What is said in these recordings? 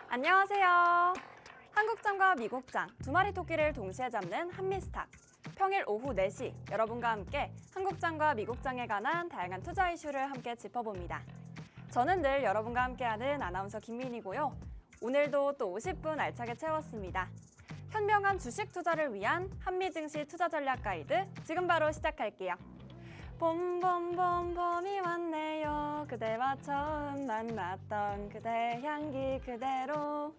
안녕하세요. 한국장과 미국장 두 마리 토끼를 동시에 잡는 한미스탁. 평일 오후 4시 여러분과 함께 한국장과 미국장에 관한 다양한 투자 이슈를 함께 짚어봅니다. 저는 늘 여러분과 함께하는 아나운서 김민희고요. 오늘도 또 50분 알차게 채웠습니다. 현명한 주식 투자를 위한 한미증시 투자 전략 가이드 지금 바로 시작할게요. 봄이 왔네요. 그대와 처음 만났던 그대 향기 그대로.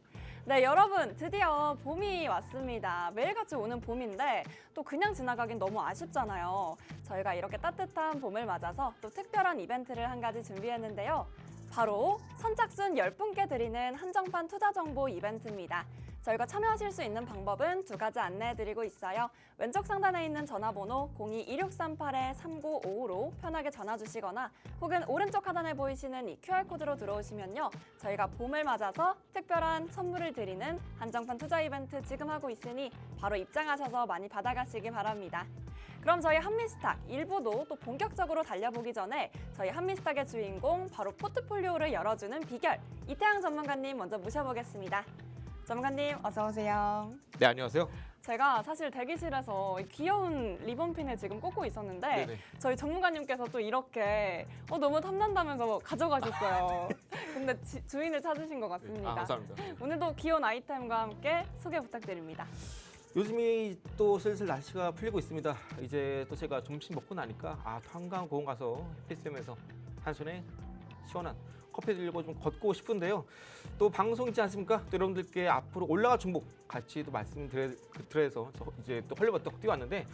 네, 여러분 드디어 봄이 왔습니다. 매일같이 오는 봄인데 또 그냥 지나가긴 너무 아쉽잖아요. 저희가 이렇게 따뜻한 봄을 맞아서 또 특별한 이벤트를 한 가지 준비했는데요. 바로 선착순 10분께 드리는 한정판 투자 정보 이벤트입니다. 저희가 참여하실 수 있는 방법은 두 가지 안내해드리고 있어요. 왼쪽 상단에 있는 전화번호 02-2638-3955로 편하게 전화 주시거나 혹은 오른쪽 하단에 보이시는 이 QR코드로 들어오시면요. 저희가 봄을 맞아서 특별한 선물을 드리는 한정판 투자 이벤트 지금 하고 있으니 바로 입장하셔서 많이 받아가시기 바랍니다. 그럼 저희 한미스탁 1부도 또 본격적으로 달려보기 전에 저희 한미스탁의 주인공 바로 포트폴리오를 열어주는 비결 이태양 전문가님 먼저 모셔보겠습니다. 전문가님 어서 오세요. 네, 안녕하세요. 제가 사실 대기실에서 귀여운 리본핀을 지금 꽂고 있었는데 네네. 저희 전문가님께서 또 이렇게 너무 탐난다면서 가져가셨어요. 근데 주인을 찾으신 것 같습니다. 감사합니다. 오늘도 귀여운 아이템과 함께 소개 부탁드립니다. 요즘이 또 슬슬 날씨가 풀리고 있습니다. 이제 또 제가 점심 먹고 나니까 한강공원 가서 햇빛 쐬면서 한 손에 시원한 커피 들고 좀 걷고 싶은데요. 또 방송 있지 않습니까? 또 여러분들께 앞으로 올라갈 종목 같이 또 말씀드려서 이제 또 헐레벌떡 뛰어왔는데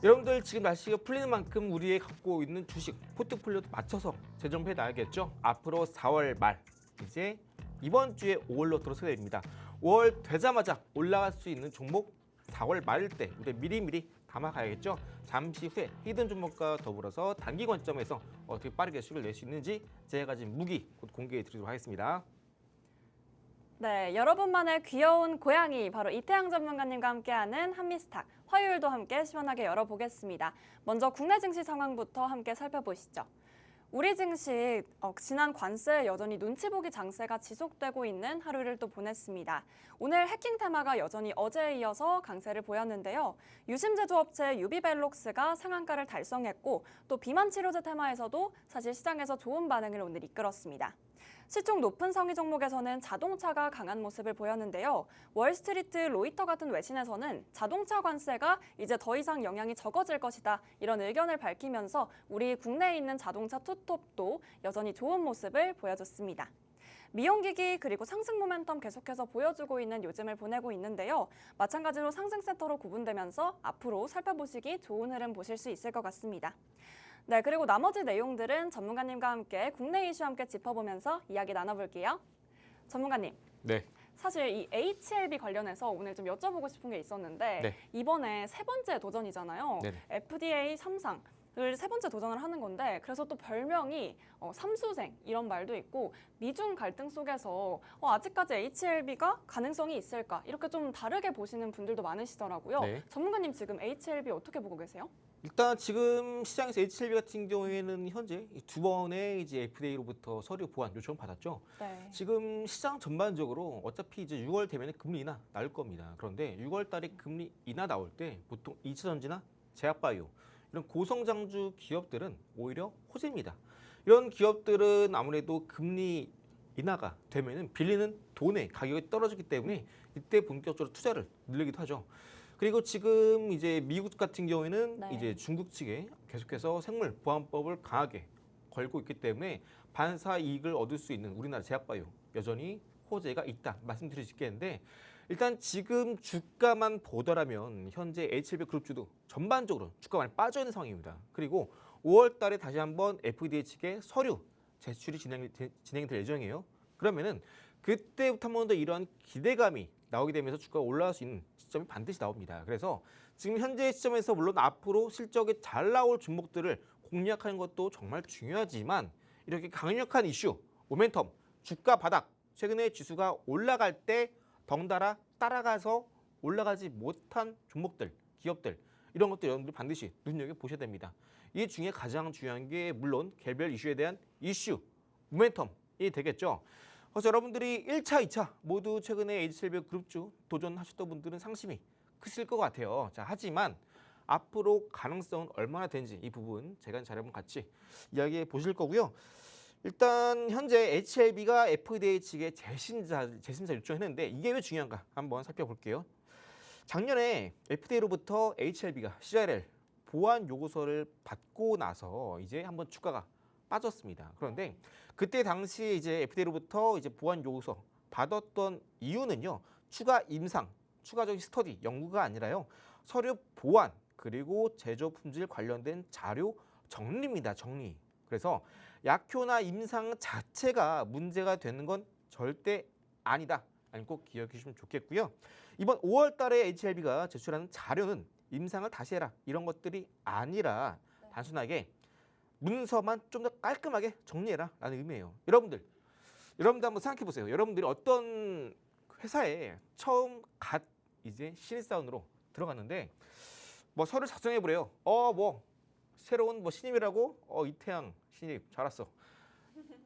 여러분들 지금 날씨가 풀리는 만큼 우리의 갖고 있는 주식 포트폴리오도 맞춰서 재정비해 놔야겠죠. 앞으로 4월 말 이제 이번 주에 5월로 들어서게 됩니다. 5월 되자마자 올라갈 수 있는 종목 4월 말일 때 우리 미리미리 담아가야겠죠. 잠시 후에 히든 종목과 더불어서 단기 관점에서 어떻게 빠르게 수익을 낼 수 있는지 제가 가진 무기 곧 공개해 드리도록 하겠습니다. 네, 여러분만의 귀여운 고양이 바로 이태양 전문가님과 함께하는 한미스탁 화요일도 함께 시원하게 열어보겠습니다. 먼저 국내 증시 상황부터 함께 살펴보시죠. 우리 증시 지난 관세에 여전히 눈치 보기 장세가 지속되고 있는 하루를 또 보냈습니다. 오늘 해킹 테마가 여전히 어제에 이어서 강세를 보였는데요. 유심 제조업체 유비벨록스가 상한가를 달성했고 또 비만 치료제 테마에서도 사실 시장에서 좋은 반응을 오늘 이끌었습니다. 시총 높은 상위 종목에서는 자동차가 강한 모습을 보였는데요. 월스트리트, 로이터 같은 외신에서는 자동차 관세가 이제 더 이상 영향이 적어질 것이다. 이런 의견을 밝히면서 우리 국내에 있는 자동차 투톱도 여전히 좋은 모습을 보여줬습니다. 미용기기 그리고 상승 모멘텀 계속해서 보여주고 있는 요즘을 보내고 있는데요. 마찬가지로 상승 섹터로 구분되면서 앞으로 살펴보시기 좋은 흐름 보실 수 있을 것 같습니다. 네, 그리고 나머지 내용들은 전문가님과 함께 국내 이슈 함께 짚어보면서 이야기 나눠볼게요. 전문가님. 네. 사실 이 HLB 관련해서 오늘 좀 여쭤보고 싶은 게 있었는데 네. 이번에 세 번째 도전이잖아요. 네네. FDA 3상. 을 세 번째 도전을 하는 건데 그래서 또 별명이 삼수생 이런 말도 있고 미중 갈등 속에서 아직까지 HLB가 가능성이 있을까 이렇게 좀 다르게 보시는 분들도 많으시더라고요. 네. 전문가님 지금 HLB 어떻게 보고 계세요? 일단 지금 시장에서 HLB 같은 경우에는 현재 두 번의 이제 FDA로부터 서류 보완 요청을 받았죠. 네. 지금 시장 전반적으로 어차피 이제 6월 되면 금리 인하 나올 겁니다. 그런데 6월 달에 금리 인하 나올 때 보통 2차전지나 제약바이오 이런 고성장주 기업들은 오히려 호재입니다. 이런 기업들은 아무래도 금리 인하가 되면은 빌리는 돈의 가격이 떨어지기 때문에 이때 본격적으로 투자를 늘리기도 하죠. 그리고 지금 이제 미국 같은 경우에는 네. 이제 중국 측에 계속해서 생물 보안법을 강하게 걸고 있기 때문에 반사 이익을 얻을 수 있는 우리나라 제약바이오 여전히 호재가 있다 말씀드릴 수 있겠는데 일단 지금 주가만 보더라면 현재 HLB 그룹주도 전반적으로 주가 많이 빠져 있는 상황입니다. 그리고 5월 달에 다시 한번 FDA 측에 서류 제출이 진행될 예정이에요. 그러면은 그때부터 한 번 더 이러한 기대감이 나오게 되면서 주가가 올라갈 수 있는 시점이 반드시 나옵니다. 그래서 지금 현재 시점에서 물론 앞으로 실적이 잘 나올 종목들을 공략하는 것도 정말 중요하지만 이렇게 강력한 이슈, 모멘텀, 주가 바닥, 최근에 지수가 올라갈 때 덩달아 따라가서 올라가지 못한 종목들, 기업들 이런 것들 여러분들 반드시 눈여겨보셔야 됩니다. 이 중에 가장 중요한 게 물론 개별 이슈에 대한 이슈, 모멘텀이 되겠죠. 그래서 여러분들이 1차, 2차 모두 최근에 HLB 그룹주 도전하셨던 분들은 상심이 크실 것 같아요. 자, 하지만 앞으로 가능성은 얼마나 되는지 이 부분 제가 자료분 같이 이야기해 보실 거고요. 일단 현재 HLB가 FDA 측에 재심사 요청했는데 이게 왜 중요한가 한번 살펴볼게요. 작년에 FDA로부터 HLB가 CRL 보안 요구서를 받고 나서 이제 한번 주가가 빠졌습니다. 그런데 그때 당시 이제 FDA로부터 이제 보안 요구서 받았던 이유는요. 추가 임상, 추가적인 스터디, 연구가 아니라요. 서류 보안 그리고 제조 품질 관련된 자료 정리입니다. 정리. 그래서 약효나 임상 자체가 문제가 되는 건 절대 아니다. 아니 꼭 기억해 주시면 좋겠고요. 이번 5월 달에 HLB가 제출하는 자료는 임상을 다시 해라. 이런 것들이 아니라 단순하게 문서만 좀 더 깔끔하게 정리해라 라는 의미예요. 여러분들 한번 생각해 보세요. 여러분들이 어떤 회사에 처음 갓 이제 신입사원으로 들어갔는데 뭐 서류 작성해 보래요. 뭐 새로운 뭐 신입이라고 이태양 신입 잘 왔어.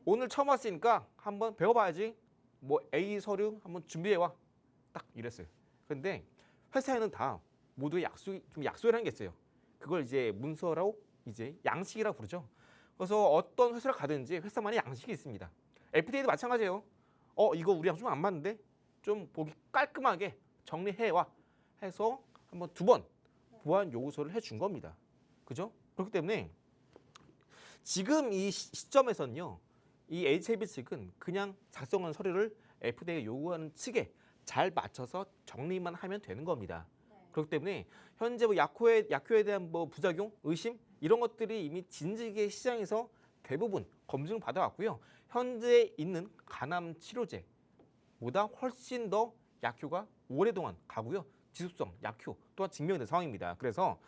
오늘 처음 왔으니까 한번 배워봐야지. 뭐 A 서류 한번 준비해 와. 딱 이랬어요. 근데 회사에는 다 모두 약속이라는 게 있어요. 그걸 이제 문서라고 이제 양식이라고 부르죠. 그래서 어떤 회사를 가든지 회사만의 양식이 있습니다. FDA도 마찬가지예요. 이거 우리랑 좀 안 맞는데 좀 보기 깔끔하게 정리해 와 해서 한번 2번 보안 요구서를 해준 겁니다. 그죠? 그렇기 때문에 지금 이 시점에서는요. 이 HLB 측은 그냥 작성한 서류를 FDA가 요구하는 측에 잘 맞춰서 정리만 하면 되는 겁니다. 그렇기 때문에 현재 뭐 약효에 대한 뭐 부작용, 의심 이런 것들이 이미 진즉의 시장에서 대부분 검증을 받아왔고요. 현재 있는 간암 치료제보다 훨씬 더 약효가 오랫동안 가고요. 지속성, 약효 또한 증명된 상황입니다. 그래서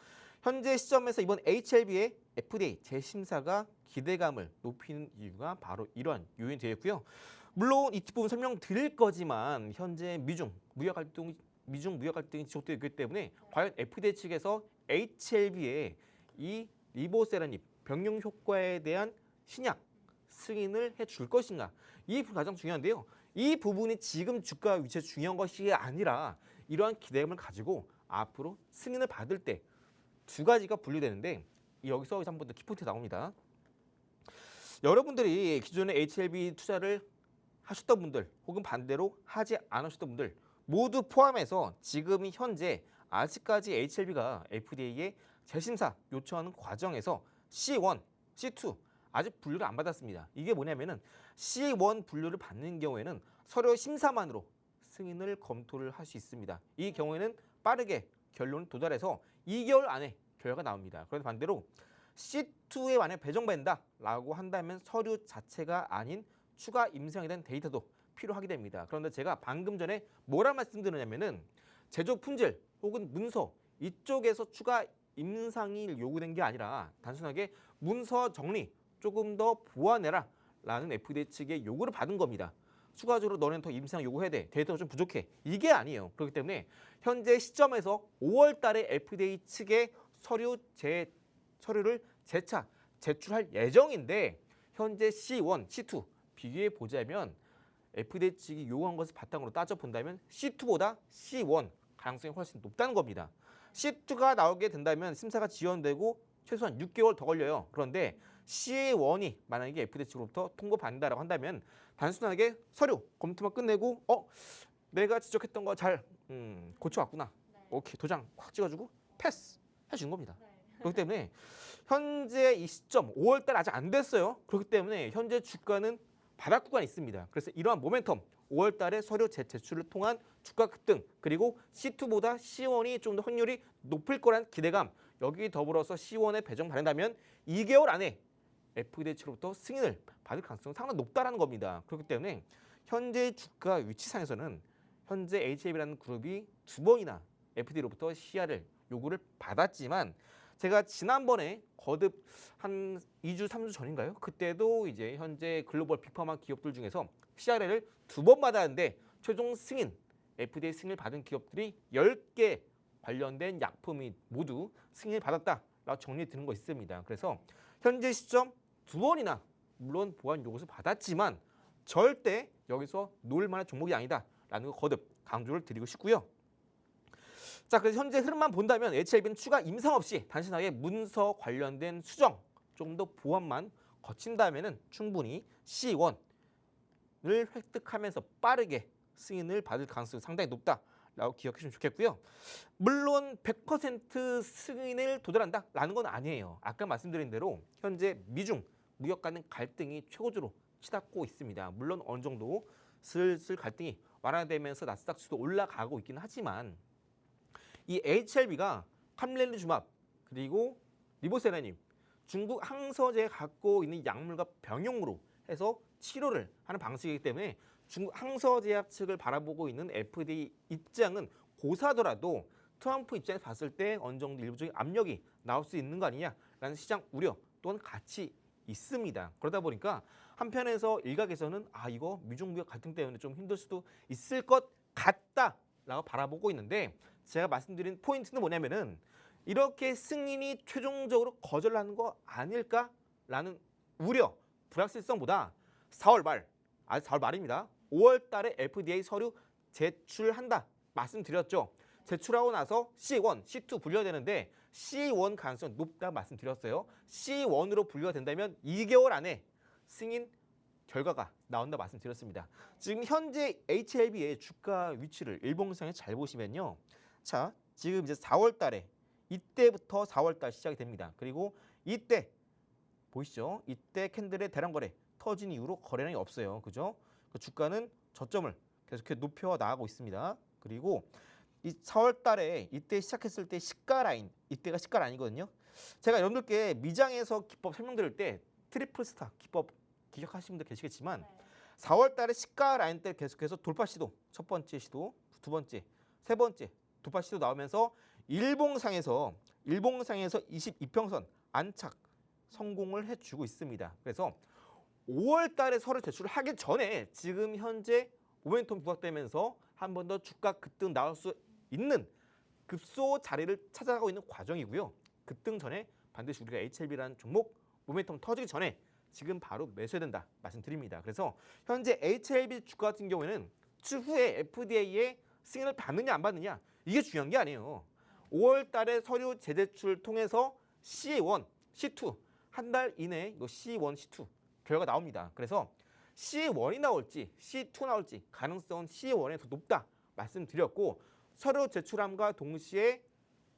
현재 시점에서 이번 HLB의 FDA 재심사가 기대감을 높이는 이유가 바로 이러한 요인이 되겠고요. 물론 이 뒷부분 설명드릴 거지만 현재 미중 무역 갈등이 지속되고 있기 때문에 과연 FDA 측에서 HLB의 이 리보세라닙 병용 효과에 대한 신약 승인을 해줄 것인가 이 부분이 가장 중요한데요. 이 부분이 지금 주가 위치에 중요한 것이 아니라 이러한 기대감을 가지고 앞으로 승인을 받을 때 2가지가 분류되는데 여기서 한 번 더 키포인트 나옵니다. 여러분들이 기존에 HLB 투자를 하셨던 분들 혹은 반대로 하지 않으셨던 분들 모두 포함해서 지금 현재 아직까지 HLB가 FDA에 재심사 요청하는 과정에서 C1, C2 아직 분류를 안 받았습니다. 이게 뭐냐면은 C1 분류를 받는 경우에는 서류 심사만으로 승인을 검토를 할 수 있습니다. 이 경우에는 빠르게 결론을 도달해서 2개월 안에 결과가 나옵니다. 그런데 반대로 C2에 만약 배정된다라고 한다면 서류 자체가 아닌 추가 임상에 대한 데이터도 필요하게 됩니다. 그런데 제가 방금 전에 뭐라 말씀드렸냐면은 제조 품질 혹은 문서 이쪽에서 추가 임상이 요구된 게 아니라 단순하게 문서 정리 조금 더 보완해라 라는 FDA 측의 요구를 받은 겁니다. 추가적으로 너는 더 임상 요구해야 돼. 데이터가 좀 부족해. 이게 아니에요. 그렇기 때문에 현재 시점에서 5월 달에 FDA 측의 서류를 재차 제출할 예정인데 현재 C1, C2 비교해 보자면 FDA 측이 요구한 것을 바탕으로 따져본다면 C2보다 C1 가능성이 훨씬 높다는 겁니다. C2가 나오게 된다면 심사가 지연되고 최소한 6개월 더 걸려요. 그런데 C1이 만약에 FDA 측으로부터 통보받는다라고 한다면 단순하게 서류 검토만 끝내고 내가 지적했던 거 잘 고쳐왔구나. 오케이 도장 확 찍어주고 패스 해준 겁니다. 그렇기 때문에 현재 이 시점 5월 달 아직 안 됐어요. 그렇기 때문에 현재 주가는 바닥 구간이 있습니다. 그래서 이러한 모멘텀 5월 달에 서류 제출을 통한 주가 급등 그리고 C2보다 C1이 좀 더 확률이 높을 거란 기대감 여기 더불어서 C1에 배정 받는다면 2개월 안에 FDA 측으로부터 승인을 받을 가능성이 상당히 높다는 겁니다. 그렇기 때문에 현재 주가 위치상에서는 현재 HLB라는 그룹이 2번이나 FDA로부터 CRL 요구를 받았지만 제가 지난번에 거듭 한 2주, 3주 전인가요? 그때도 이제 현재 글로벌 빅파마 기업들 중에서 CRL을 2번 받았는데 최종 승인, FDA 승인을 받은 기업들이 10개 관련된 약품이 모두 승인을 받았다라고 정리해 드는 거 있습니다. 그래서 현재 시점 2번이나 물론 보안 요구서 받았지만 절대 여기서 놓을 만한 종목이 아니다라는 거 거듭 강조를 드리고 싶고요. 자, 그래서 현재 흐름만 본다면 HLB는 추가 임상 없이 단순하게 문서 관련된 수정 조금 더 보완만 거친다면은 충분히 C1을 획득하면서 빠르게 승인을 받을 가능성이 상당히 높다라고 기억하시면 좋겠고요. 물론 100% 승인을 도달한다라는 건 아니에요. 아까 말씀드린 대로 현재 미중 무역 간의 갈등이 최고조로 치닫고 있습니다. 물론 어느 정도 슬슬 갈등이 완화되면서 나스닥 지수도 올라가고 있기는 하지만 이 HLB가 캄렐리주맙 그리고 리보세라님 중국 항서제가 갖고 있는 약물과 병용으로 해서 치료를 하는 방식이기 때문에 중국 항서제약 측을 바라보고 있는 FDA 입장은 고사더라도 트럼프 입장에서 봤을 때 어느 정도 일부적인 압력이 나올 수 있는 거 아니냐라는 시장 우려 또한 같이 있습니다. 그러다 보니까 한편에서 일각에서는 이거 미중무역 갈등 때문에 좀 힘들 수도 있을 것 같다라고 바라보고 있는데 제가 말씀드린 포인트는 뭐냐면은 이렇게 승인이 최종적으로 거절하는 거 아닐까라는 우려, 불확실성보다 4월 말, 아직 4월 말입니다. 5월 달에 FDA 서류 제출한다 말씀드렸죠. 제출하고 나서 C1, C2 분류가 되는데 C1 가능성이 높다 말씀드렸어요. C1으로 분류가 된다면 2개월 안에 승인 결과가 나온다 말씀드렸습니다. 지금 현재 HLB의 주가 위치를 일봉상에 잘 보시면요. 자, 지금 이제 4월 달에 이때부터 4월 달 시작이 됩니다. 그리고 이때 보이시죠? 이때 캔들의 대량 거래 터진 이후로 거래량이 없어요. 그죠? 그 주가는 저점을 계속해 높여 나가고 있습니다. 그리고 이 4월 달에 이때 시작했을 때 시가 라인, 이때가 시가 라인이거든요. 제가 여러분들께 미장에서 기법 설명드릴 때 트리플 스타 기법 기억하시는 분들 계시겠지만 4월 달에 시가 라인 때 계속해서 돌파 시도, 첫 번째 시도, 두 번째, 세 번째 돌파 시도 나오면서 일봉상에서 22평선 안착 성공을 해주고 있습니다. 그래서 5월 달에 서류 제출을 하기 전에 지금 현재 모멘텀 부각되면서 한 번 더 주가 급등 나올 수 있는 급소 자리를 찾아가고 있는 과정이고요. 급등 전에 반드시 우리가 HLB라는 종목 모멘텀 터지기 전에 지금 바로 매수해야 된다 말씀드립니다. 그래서 현재 HLB 주가 같은 경우에는 추후에 FDA의 승인을 받느냐 안 받느냐 이게 중요한 게 아니에요. 5월 달에 서류 재제출을 통해서 C1, C2 한 달 이내에 이거 C1, C2 결과가 나옵니다. 그래서 C1이 나올지 C2 나올지 가능성은 C1이 더 높다 말씀드렸고 서류 제출함과 동시에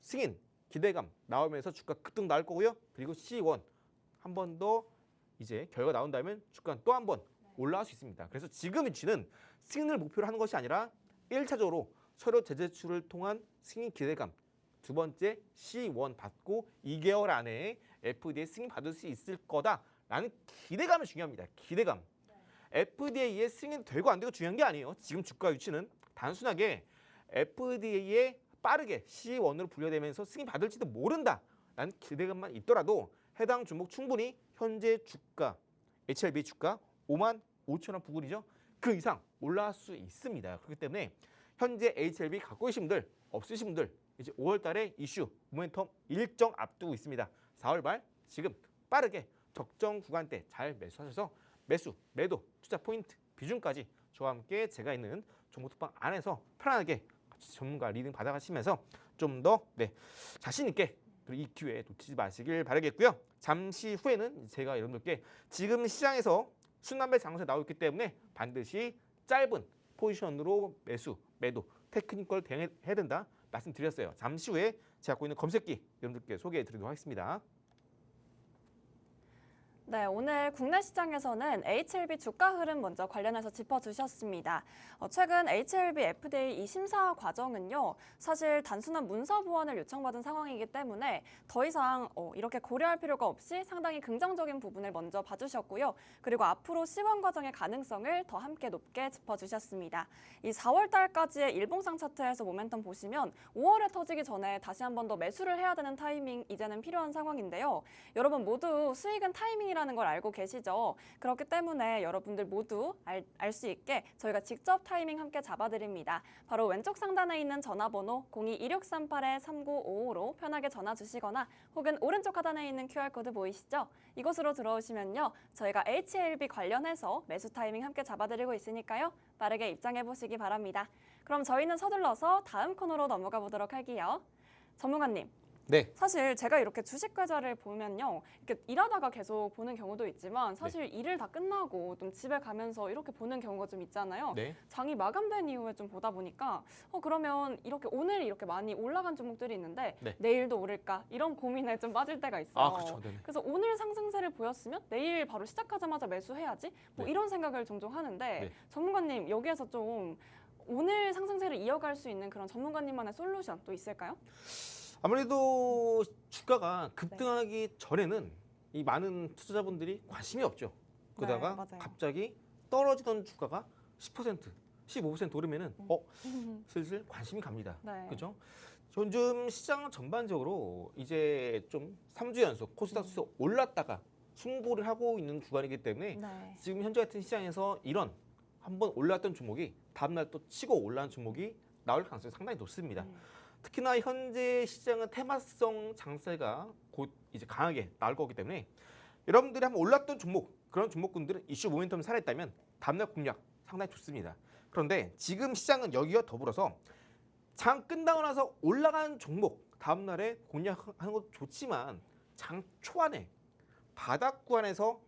승인 기대감 나오면서 주가 급등 나올 거고요. 그리고 C1 한 번 더 이제 결과 나온다면 주가는 또 한 번 올라갈 수 있습니다. 그래서 지금 위치는 승인을 목표로 하는 것이 아니라 1차적으로 서류 재제출을 통한 승인 기대감 두 번째 C1 받고 2개월 안에 FDA 승인 받을 수 있을 거다라는 기대감이 중요합니다. 기대감. FDA의 승인 되고 안 되고 중요한 게 아니에요. 지금 주가 위치는 단순하게 FDA에 빠르게 C1으로 분류되면서 승인 받을지도 모른다라는 기대감만 있더라도 해당 종목 충분히 현재 주가, HLB 주가 55,000원 부근이죠. 그 이상 올라갈 수 있습니다. 그렇기 때문에 현재 HLB 갖고 계신 분들, 없으신 분들 이제 5월 달에 이슈, 모멘텀 일정 앞두고 있습니다. 4월 말 지금 빠르게 적정 구간대 잘 매수하셔서 매수, 매도, 투자 포인트, 비중까지 저와 함께 제가 있는 정보톡방 안에서 편안하게 같이 전문가 리딩 받아가시면서 좀 더 자신 있게 이 기회 놓치지 마시길 바라겠고요. 잠시 후에는 제가 여러분들께 지금 시장에서 순환배 장세 나오기 때문에 반드시 짧은 포지션으로 매수, 매도, 테크니컬 대응해야 된다 말씀드렸어요. 잠시 후에 제가 갖고 있는 검색기 여러분들께 소개해 드리도록 하겠습니다. 네, 오늘 국내 시장에서는 HLB 주가 흐름 먼저 관련해서 짚어주셨습니다. 최근 HLB FDA 이 심사 과정은요, 사실 단순한 문서 보완을 요청받은 상황이기 때문에 더 이상 이렇게 고려할 필요가 없이 상당히 긍정적인 부분을 먼저 봐주셨고요. 그리고 앞으로 시원 과정의 가능성을 더 함께 높게 짚어주셨습니다. 이 4월 달까지의 일봉상 차트에서 모멘텀 보시면 5월에 터지기 전에 다시 한 번 더 매수를 해야 되는 타이밍 이제는 필요한 상황인데요. 여러분 모두 수익은 타이밍이라 상승이라는 걸 알고 계시죠? 그렇기 때문에 여러분들 모두 알 수 있게 저희가 직접 타이밍 함께 잡아드립니다. 바로 왼쪽 상단에 있는 전화번호 02-2638-3955로 편하게 전화 주시거나 혹은 오른쪽 하단에 있는 QR코드 보이시죠? 이곳으로 들어오시면요. 저희가 HLB 관련해서 매수 타이밍 함께 잡아드리고 있으니까요. 빠르게 입장해 보시기 바랍니다. 그럼 저희는 서둘러서 다음 코너로 넘어가 보도록 할게요. 전문가님. 네. 사실 제가 이렇게 주식 계좌를 보면요. 이렇게 일하다가 계속 보는 경우도 있지만 사실 일을 다 끝나고 좀 집에 가면서 이렇게 보는 경우가 좀 있잖아요. 네. 장이 마감된 이후에 좀 보다 보니까 그러면 이렇게 오늘 이렇게 많이 올라간 종목들이 있는데 네. 내일도 오를까 이런 고민에 좀 빠질 때가 있어요. 아, 그렇죠. 네네. 그래서 오늘 상승세를 보였으면 내일 바로 시작하자마자 매수해야지 뭐 네. 이런 생각을 종종 하는데 네. 전문가님 여기에서 좀 오늘 상승세를 이어갈 수 있는 그런 전문가님만의 솔루션 또 있을까요? 아무래도 주가가 급등하기 전에는 이 많은 투자자분들이 관심이 없죠. 그러다가 맞아요. 갑자기 떨어지던 주가가 10%, 15% 오르면은 슬슬 관심이 갑니다. 네. 그렇죠? 요즘 시장 전반적으로 이제 좀 3주 연속 코스닥 지수 올랐다가 승부를 하고 있는 구간이기 때문에 네. 지금 현재 같은 시장에서 이런 한번 올랐던 종목이 다음날 또 치고 올라간 종목이 나올 가능성이 상당히 높습니다. 특히나 현재 시장은 테마성 장세가 곧 이제 강하게 나올 거기 때문에 여러분들이 한번 올랐던 종목, 그런 종목군들은 이슈 모멘텀이 살아있다면 다음날 공략 상당히 좋습니다. 그런데 지금 시장은 여기와 더불어서 장 끝나고 나서 올라간 종목 다음날에 공략하는 것도 좋지만 장 초반에 바닥 구간에서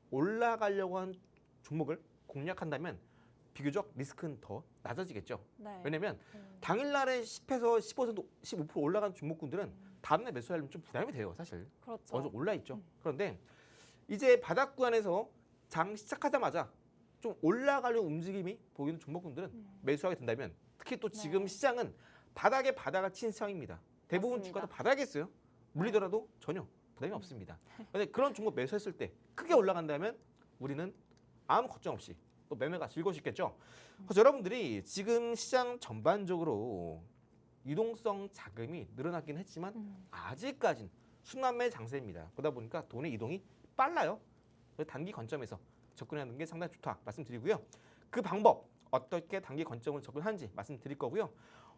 올라가려고 한 종목을 공략한다면 비교적 리스크는 더 낮아지겠죠. 네. 왜냐면 당일날에 10에서 15%, 15% 올라간 종목군들은 다음날 매수하려면 좀 부담이 돼요, 사실. 그렇죠. 어느 정도 올라 있죠. 그런데 이제 바닥 구간에서 장 시작하자마자 좀 올라가려는 움직임이 보이는 종목군들은 매수하게 된다면 특히 또 지금 네. 시장은 바닥에 바닥을 친 시장입니다. 대부분 맞습니다. 주가도 바닥에 있어요. 물리더라도 전혀 부담이 없습니다. 그런데 그런 종목 매수했을 때 크게 올라간다면 우리는 아무 걱정 없이 또 매매가 즐거울 수 있겠죠. 그래서 여러분들이 지금 시장 전반적으로 유동성 자금이 늘어나긴 했지만 아직까지는 순환매 장세입니다. 그러다 보니까 돈의 이동이 빨라요. 그래서 단기 관점에서 접근하는 게 상당히 좋다 말씀드리고요. 그 방법 어떻게 단기 관점을 접근하는지 말씀드릴 거고요.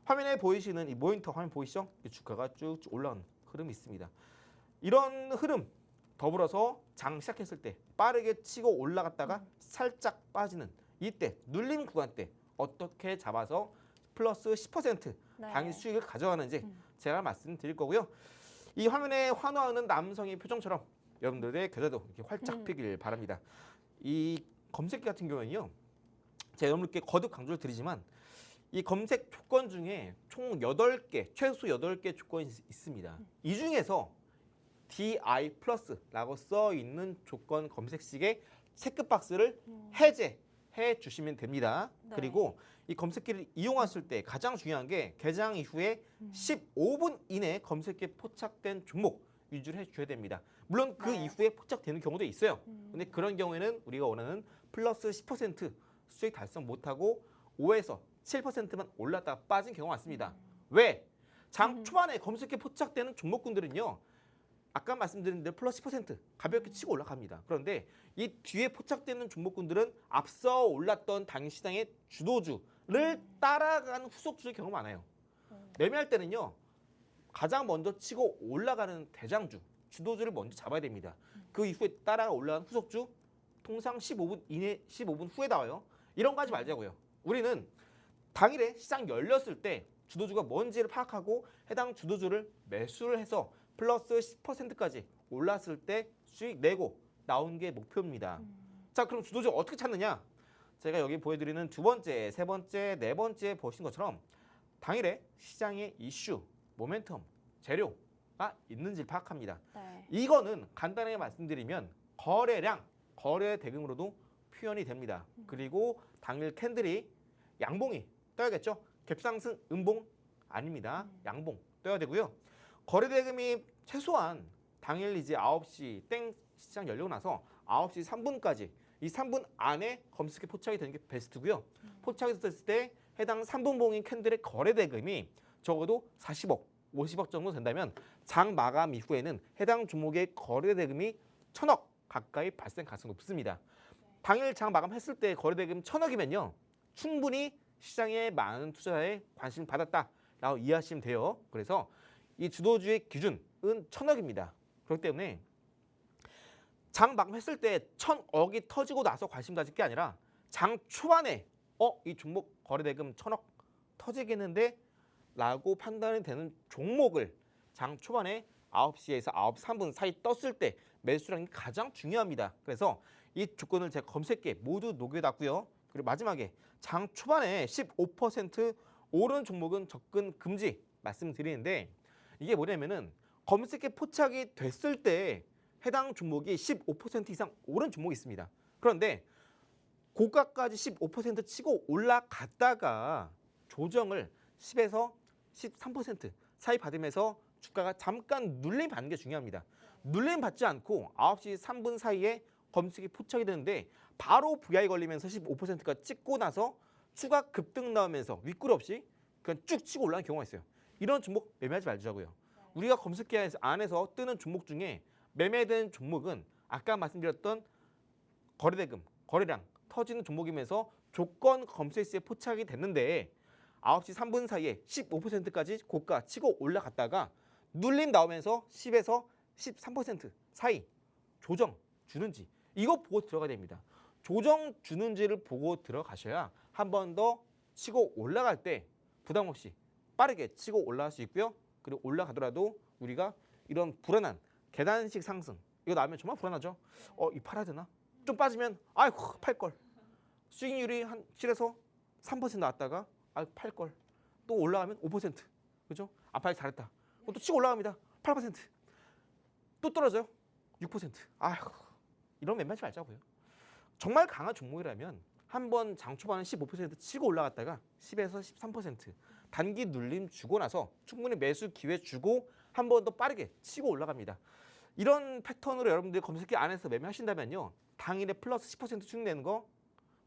화면에 보이시는 이 모니터 화면 보이시죠? 주가가 쭉쭉 올라가는 흐름이 있습니다. 이런 흐름 더불어서 장 시작했을 때 빠르게 치고 올라갔다가 살짝 빠지는 이때 눌림 구간 때 어떻게 잡아서 플러스 10% 네. 당일 수익을 가져가는지 제가 말씀드릴 거고요. 이 화면에 환호하는 남성의 표정처럼 여러분들의 계좌도 이렇게 활짝 피길 바랍니다. 이 검색기 같은 경우는요. 제가 여러분께 거듭 강조를 드리지만 이 검색 조건 중에 총 8개, 최소 8개 조건이 있습니다. 이 중에서 DI 플러스라고 써 있는 조건 검색식의 체크박스를 해제해 주시면 됩니다. 네. 그리고 이 검색기를 이용하실 때 가장 중요한 게 개장 이후에 15분 이내에 검색기에 포착된 종목 위주로 해줘야 됩니다. 물론 그 네. 이후에 포착되는 경우도 있어요. 근데 그런 경우에는 우리가 원하는 플러스 10% 수익 달성 못하고 5에서 7%만 올랐다가 빠진 경우가 많습니다. 왜? 장 초반에 검색기에 포착되는 종목군들은요. 아까 말씀드린 대로 플러스 10% 가볍게 치고 올라갑니다. 그런데 이 뒤에 포착되는 종목군들은 앞서 올랐던 당일 시장의 주도주를 따라가는 후속주의 경우가 많아요. 매매할 때는요. 가장 먼저 치고 올라가는 대장주, 주도주를 먼저 잡아야 됩니다. 그 이후에 따라가 올라간 후속주 통상 15분 이내 15분 후에 나와요. 이런 거 하지 말자고요. 우리는 당일에 시장 열렸을 때 주도주가 뭔지를 파악하고 해당 주도주를 매수를 해서 플러스 10%까지 올랐을 때 수익 내고 나온 게 목표입니다. 자, 그럼 주도주 어떻게 찾느냐? 제가 여기 보여드리는 두 번째, 세 번째, 네 번째 보신 것처럼 당일에 시장의 이슈, 모멘텀, 재료가 있는지를 파악합니다. 네. 이거는 간단하게 말씀드리면 거래량, 거래 대금으로도 표현이 됩니다. 그리고 당일 캔들이 양봉이 떠야겠죠? 갭상승, 음봉 아닙니다. 양봉 떠야 되고요. 거래 대금이 최소한 당일 이제 9시 땡 시장 열리고 나서 9시 3분까지 이 3분 안에 검색에 포착이 되는 게 베스트고요. 포착이 됐을 때 해당 3분봉인 캔들의 거래 대금이 적어도 40억, 50억 정도 된다면 장 마감 이후에는 해당 종목의 거래 대금이 1,000억 가까이 발생 가능성이 높습니다. 당일 장 마감했을 때 거래대금 1,000억이면요. 충분히 시장에 많은 투자에 관심을 받았다라고 이해하시면 돼요. 그래서 이 주도주의 기준은 1,000억입니다. 그렇기 때문에 장 마감했을 때 1,000억이 터지고 나서 관심 가질 게 아니라 장 초반에 이 종목 거래대금 1,000억 터지겠는데 라고 판단이 되는 종목을 장 초반에 9시에서 9시 3분 사이 떴을 때 매수라는 게 가장 중요합니다. 그래서 이 조건을 제가 검색기에 모두 녹여놨고요. 그리고 마지막에 장 초반에 15% 오른 종목은 접근 금지 말씀드리는데 이게 뭐냐면은 검색기에 포착이 됐을 때 해당 종목이 15% 이상 오른 종목이 있습니다. 그런데 고가까지 15% 치고 올라갔다가 조정을 10에서 13% 사이 받으면서 주가가 잠깐 눌림 받는 게 중요합니다. 눌림 받지 않고 9시 3분 사이에 검색이 포착이 되는데 바로 VI 걸리면서 15%가 찍고 나서 추가 급등 나오면서 윗구리 없이 그냥 쭉 치고 올라가는 경우가 있어요. 이런 종목 매매하지 말자고요. 우리가 검색기 안에서 뜨는 종목 중에 매매된 종목은 아까 말씀드렸던 거래대금, 거래량 터지는 종목이면서 조건 검색시에 포착이 됐는데 9시 3분 사이에 15%까지 고가 치고 올라갔다가 눌림 나오면서 10에서 13% 사이 조정 주는지 이거 보고 들어가야 됩니다. 조정 주는지를 보고 들어가셔야 한 번 더 치고 올라갈 때 부담 없이 빠르게 치고 올라갈 수 있고요. 그리고 올라가더라도 우리가 이런 불안한 계단식 상승 이거 나오면 정말 불안하죠. 이 팔아야 되나? 좀 빠지면 아이고 팔걸. 수익률이 한 7에서 3% 나왔다가 팔걸. 또 올라가면 5%. 그죠? 팔 잘했다. 또 치고 올라갑니다. 8%. 또 떨어져요. 6%. 아이고. 이런 매매하지 말자고요. 정말 강한 종목이라면 한 번 장 초반에 15% 치고 올라갔다가 10에서 13% 단기 눌림 주고 나서 충분히 매수 기회 주고 한 번 더 빠르게 치고 올라갑니다. 이런 패턴으로 여러분들이 검색기 안에서 매매하신다면요. 당일에 플러스 10% 수익 내는 거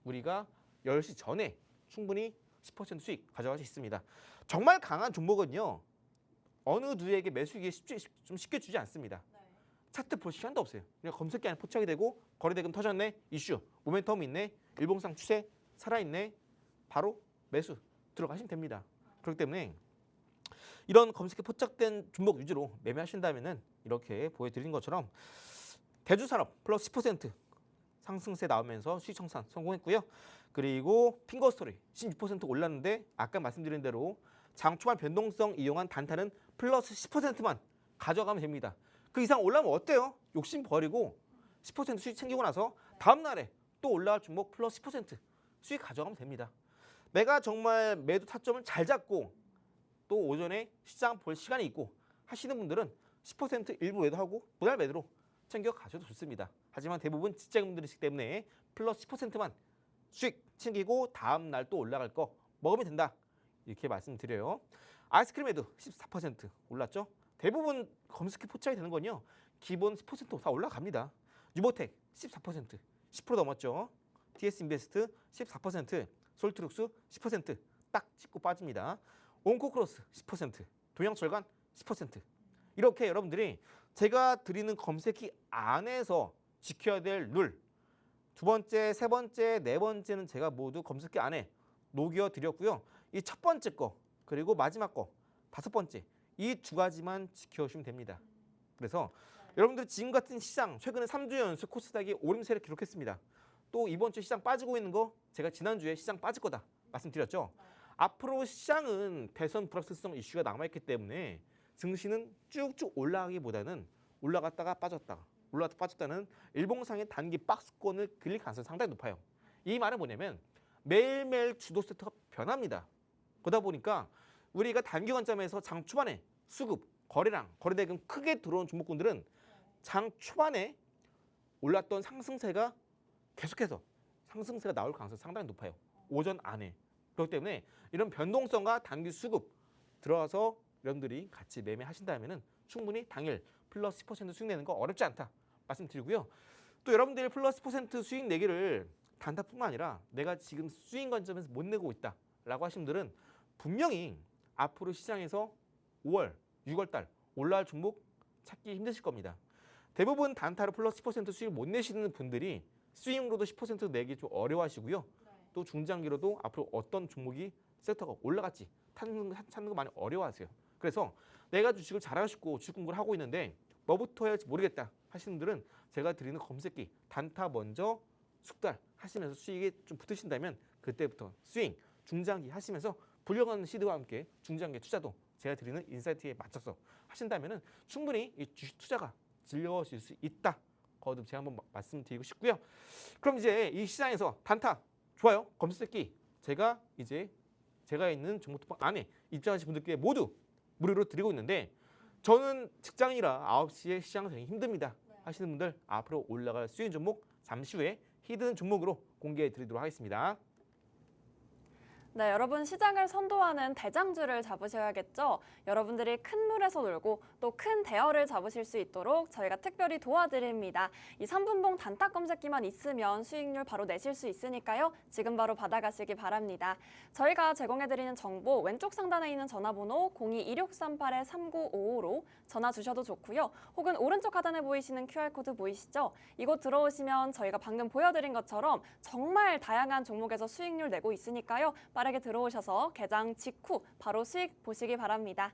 우리가 10시 전에 충분히 10% 수익 가져갈 수 있습니다. 정말 강한 종목은요. 어느 누구에게 매수기에 좀 쉽게 주지 않습니다. 차트 볼 시간도 없어요. 그냥 검색기 안에 포착이 되고 거래대금 터졌네, 이슈, 모멘텀 있네, 일봉상 추세 살아있네, 바로 매수 들어가시면 됩니다. 그렇기 때문에 이런 검색에 포착된 종목 위주로 매매하신다면은 이렇게 보여드린 것처럼 대주산업 플러스 10% 상승세 나오면서 수익 청산 성공했고요. 그리고 핑거스토리 16% 올랐는데 아까 말씀드린 대로 장 초반 변동성 이용한 단타는 플러스 10%만 가져가면 됩니다. 그 이상 올라면 어때요? 욕심 버리고 10% 수익 챙기고 나서 다음 날에 또 올라갈 종목 플러스 10% 수익 가져가면 됩니다. 내가 정말 매도 타점을 잘 잡고 또 오전에 시장 볼 시간이 있고 하시는 분들은 10% 일부 매도하고 분할 매도로 챙겨 가셔도 좋습니다. 하지만 대부분 직장인분들이기 때문에 플러스 10%만 수익 챙기고 다음 날 또 올라갈 거 먹으면 된다. 이렇게 말씀드려요. 아이스크림에도 14% 올랐죠. 대부분 검색해 포착이 되는 건요. 기본 10% 다 올라갑니다. 유보텍 14%, 10% 넘었죠. TS인베스트 14%, 솔트룩스 10%딱 찍고 빠집니다. 온코크로스 10%, 동양철강 10%. 이렇게 여러분들이 제가 드리는 검색기 안에서 지켜야 될 룰, 두 번째, 세 번째, 네 번째는 제가 모두 검색기 안에 녹여드렸고요. 이 첫 번째 거 그리고 마지막 거 다섯 번째 이 두 가지만 지켜주시면 됩니다. 그래서 여러분들 지금 같은 시장 최근에 3주 연속 코스닥이 오름세를 기록했습니다. 또 이번 주 시장 빠지고 있는 거 제가 지난주에 시장 빠질 거다 말씀드렸죠. 앞으로 시장은 대선 불확실성 이슈가 남아있기 때문에 증시는 쭉쭉 올라가기보다는 올라갔다가 빠졌다가 올라갔다 빠졌다는 일봉상의 단기 박스권을 그릴 가능성이 상당히 높아요. 이 말은 뭐냐면 매일매일 주도 세터가 변합니다. 그러다 보니까 우리가 단기 관점에서 장 초반에 수급, 거래량, 거래대금 크게 들어온 종목군들은 장 초반에 올랐던 상승세가 계속해서 상승세가 나올 가능성이 상당히 높아요. 오전 안에. 그렇기 때문에 이런 변동성과 단기 수급 들어와서 여러분들이 같이 매매하신다면 충분히 당일 플러스 10% 수익 내는 거 어렵지 않다 말씀드리고요. 또 여러분들이 플러스 10% 수익 내기를 단타뿐만 아니라 내가 지금 수익 관점에서 못 내고 있다라고 하신 분들은 분명히 앞으로 시장에서 5월, 6월 달 올라갈 종목 찾기 힘드실 겁니다. 대부분 단타로 플러스 10% 수익을 못 내시는 분들이 스윙으로도 10% 내기 좀 어려워하시고요. 또 중장기로도 앞으로 어떤 종목이 섹터가 올라갈지 찾는 거 많이 어려워하세요. 그래서 내가 주식을 잘하고 싶고 주식 공부를 하고 있는데 뭐부터 해야 할지 모르겠다 하시는 분들은 제가 드리는 검색기 단타 먼저 숙달 하시면서 수익에 좀 붙으신다면 그때부터 스윙, 중장기 하시면서 불려가는 시드와 함께 중장기 투자도 제가 드리는 인사이트에 맞춰서 하신다면 충분히 이 주식 투자가 즐거우실 수 있다. 거듭 제가 한번 말씀드리고 싶고요. 그럼 이제 이 시장에서 단타 좋아요. 검색기 제가 있는 정보톡방 안에 입장하신 분들께 모두 무료로 드리고 있는데 저는 직장이라 9시에 시장 되기 힘듭니다 하시는 분들 앞으로 올라갈 수익 종목 잠시 후에 히든 종목으로 공개해 드리도록 하겠습니다. 네, 여러분 시장을 선도하는 대장주를 잡으셔야겠죠. 여러분들이 큰 물에서 놀고 또 큰 대어를 잡으실 수 있도록 저희가 특별히 도와드립니다. 이 3분봉 단타 검색기만 있으면 수익률 바로 내실 수 있으니까요. 지금 바로 받아가시기 바랍니다. 저희가 제공해드리는 정보 왼쪽 상단에 있는 전화번호 02-2638-3955로 전화 주셔도 좋고요. 혹은 오른쪽 하단에 보이시는 QR코드 보이시죠? 이곳 들어오시면 저희가 방금 보여드린 것처럼 정말 다양한 종목에서 수익률 내고 있으니까요. 빠르게 들어오셔서 개장 직후 바로 수익 보시기 바랍니다.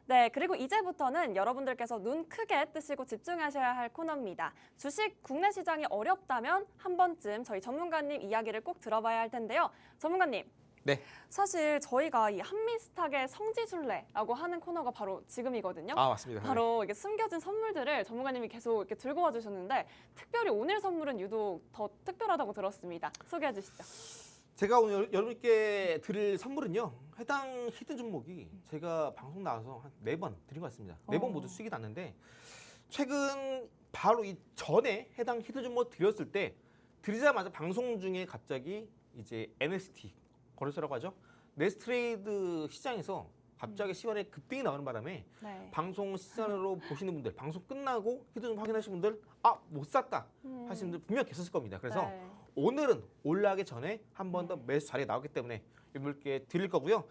네, 그리고 이제부터는 여러분들께서 눈 크게 뜨시고 집중하셔야 할 코너입니다. 주식 국내 시장이 어렵다면 한 번쯤 저희 전문가님 이야기를 꼭 들어봐야 할 텐데요. 전문가님. 네. 사실 저희가 이 한미스탁의 성지순례라고 하는 코너가 바로 지금이거든요. 아, 맞습니다. 바로 이게 숨겨진 선물들을 전문가님이 계속 이렇게 들고 와주셨는데 특별히 오늘 선물은 유독 더 특별하다고 들었습니다. 소개해 주시죠. 제가 오늘 여러분께 드릴 선물은요. 해당 히든 종목이 제가 방송 나와서 한 4번 드린 것 같습니다. 4번 모두 수익이 났는데 최근 바로 이 전에 해당 히든 종목 드렸을 때 드리자마자 방송 중에 갑자기 이제 NST 거래소라고 하죠. 네스트레이드 시장에서 갑자기 시간에 급등이 나오는 바람에 네. 방송 시간으로 보시는 분들, 방송 끝나고 히든 좀 확인하시는 분들, 못 샀다 하시는 분들 분명 계셨을 겁니다. 그래서 네. 오늘은 올라가기 전에 한 번 더 매수 자리에 나오기 때문에 여러분께 드릴 거고요.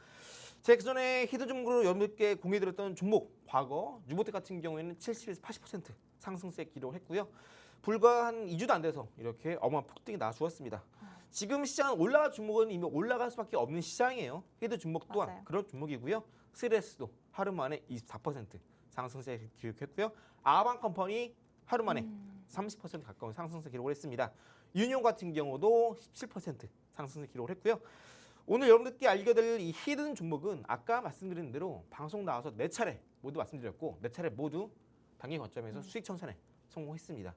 제가 그전에 히든 종목으로 여러분께 공유드렸던 종목, 과거 유보텍 같은 경우에는 70에서 80% 상승세 기록을 했고요. 불과 한 2주도 안 돼서 이렇게 어마어마한 폭등이 나와주었습니다. 지금 시장은 올라갈 종목은 이미 올라갈 수밖에 없는 시장이에요. 히든 종목 또한 맞아요. 그런 종목이고요. 스레스도 하루 만에 24% 상승세 기록했고요. 아방컴퍼니 하루 만에 30% 가까운 상승세 기록을 했습니다. 유니온 같은 경우도 17% 상승세 기록을 했고요. 오늘 여러분들께 알려드릴 이 히든 종목은 아까 말씀드린 대로 방송 나와서 4차례 모두 말씀드렸고 4차례 모두 단기 관점에서 수익 청산에 성공했습니다.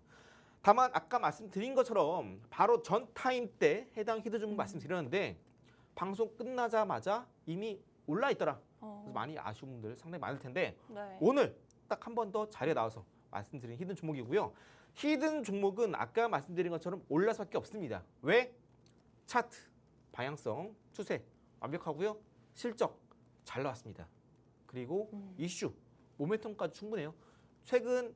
다만 아까 말씀드린 것처럼 바로 전 타임 때 해당 히든 종목 말씀드렸는데 방송 끝나자마자 이미 올라 있더라. 그래서 많이 아쉬운 분들 상당히 많을 텐데 네. 오늘 딱 한 번 더 자리에 나와서 말씀드린 히든 종목이고요. 히든 종목은 아까 말씀드린 것처럼 올라갈 수밖에 없습니다. 왜? 차트, 방향성, 추세 완벽하고요. 실적 잘 나왔습니다. 그리고 이슈, 모멘텀까지 충분해요. 최근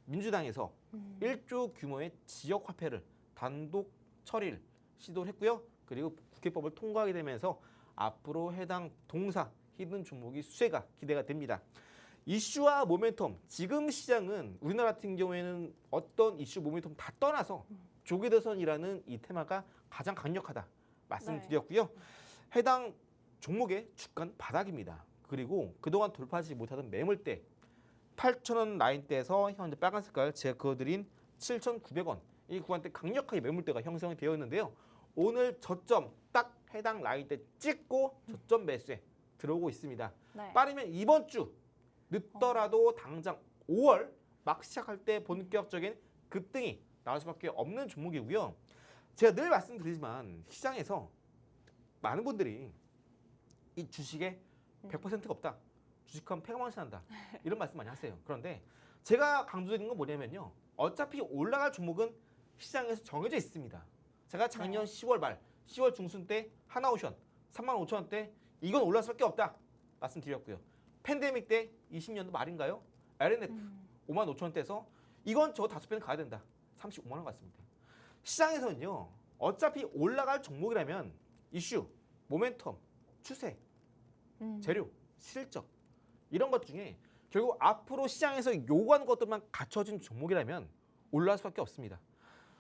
민주당에서 1조 규모의 지역 화폐를 단독 처리를 시도를 했고요. 그리고 국회법을 통과하게 되면서 앞으로 해당 동사 히든 종목이 수혜가 기대가 됩니다. 이슈와 모멘텀, 지금 시장은 우리나라 같은 경우에는 어떤 이슈, 모멘텀 다 떠나서 조개대선이라는 이 테마가 가장 강력하다 말씀드렸고요. 해당 종목의 주가는 바닥입니다. 그리고 그동안 돌파하지 못하던 매물대 8,000원 라인대에서 현재 빨간 색깔 제가 그어드린 7,900원 이 구간대 강력하게 매물대가 형성이 되어 있는데요. 오늘 저점 딱 해당 라인대 찍고 저점 매수에 들어오고 있습니다. 네. 빠르면 이번 주 늦더라도 당장 5월 막 시작할 때 본격적인 급등이 나올 수밖에 없는 종목이고요. 제가 늘 말씀드리지만 시장에서 많은 분들이 이 주식에 100%가 없다. 주식하면 폐가망신 한다. 이런 말씀 많이 하세요. 그런데 제가 강조드리는 건 뭐냐면요. 어차피 올라갈 종목은 시장에서 정해져 있습니다. 제가 작년 10월 말, 10월 중순 때 하나오션 35,000원대 이건 올라갈 수밖에 없다. 말씀드렸고요. 팬데믹 때 20년도 말인가요? LNF 55,000원대에서 이건 저 5배는 가야 된다. 35만 원 같습니다. 시장에서는요. 어차피 올라갈 종목이라면 이슈, 모멘텀, 추세, 재료, 실적 이런 것 중에 결국 앞으로 시장에서 요구하는 것들만 갖춰진 종목이라면 올라갈 수밖에 없습니다.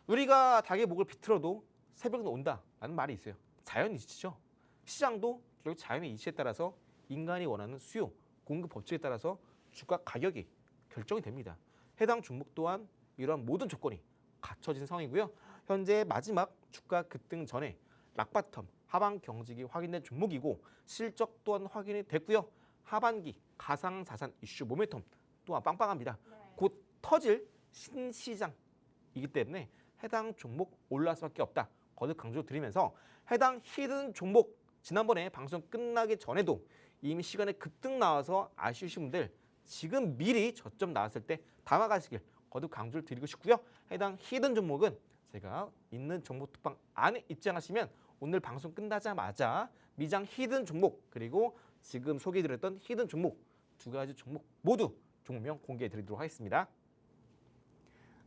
우리가 닭의 목을 비틀어도 새벽은 온다라는 말이 있어요. 자연 이치죠. 시장도 결국 자연의 이치에 따라서 인간이 원하는 수요, 공급 법칙에 따라서 주가 가격이 결정이 됩니다. 해당 종목 또한 이러한 모든 조건이 갖춰진 상황이고요. 현재 마지막 주가 급등 전에 락바텀 하방 경직이 확인된 종목이고 실적 또한 확인이 됐고요. 하반기 가상자산 이슈 모멘텀 또한 빵빵합니다. 곧 터질 신시장이기 때문에 해당 종목 올라갈 수밖에 없다. 거듭 강조드리면서 해당 히든 종목 지난번에 방송 끝나기 전에도 이미 시간에 급등 나와서 아쉬우신 분들 지금 미리 저점 나왔을 때 담아가시길 거듭 강조를 드리고 싶고요. 해당 히든 종목은 제가 있는 정보 톡방 안에 입장하시면 오늘 방송 끝나자마자 미장 히든 종목 그리고 지금 소개해드렸던 히든 종목 두 가지 종목 모두 종목명 공개해드리도록 하겠습니다.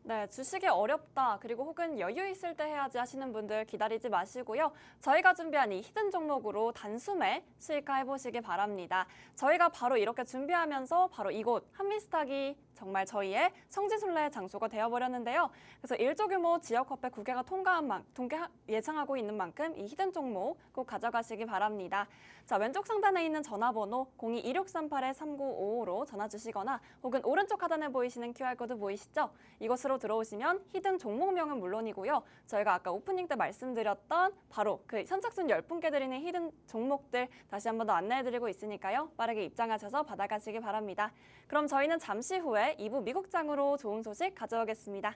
네, 주식이 어렵다 그리고 혹은 여유 있을 때 해야지 하시는 분들 기다리지 마시고요. 저희가 준비한 이 히든 종목으로 단숨에 수익화 해보시기 바랍니다. 저희가 바로 이렇게 준비하면서 바로 이곳 한미스탁이 정말 저희의 성지순례 장소가 되어버렸는데요. 그래서 1조 규모 지역화폐 9개가 예상하고 있는 만큼 이 히든 종목 꼭 가져가시기 바랍니다. 자, 왼쪽 상단에 있는 전화번호 02-2638-3955로 전화 주시거나 혹은 오른쪽 하단에 보이시는 QR코드 보이시죠? 이곳으로 들어오시면 히든 종목명은 물론이고요. 저희가 아까 오프닝 때 말씀드렸던 바로 그 선착순 10분께 드리는 히든 종목들 다시 한 번 더 안내해드리고 있으니까요. 빠르게 입장하셔서 받아가시기 바랍니다. 그럼 저희는 잠시 후에 2부 미국장으로 좋은 소식 가져오겠습니다.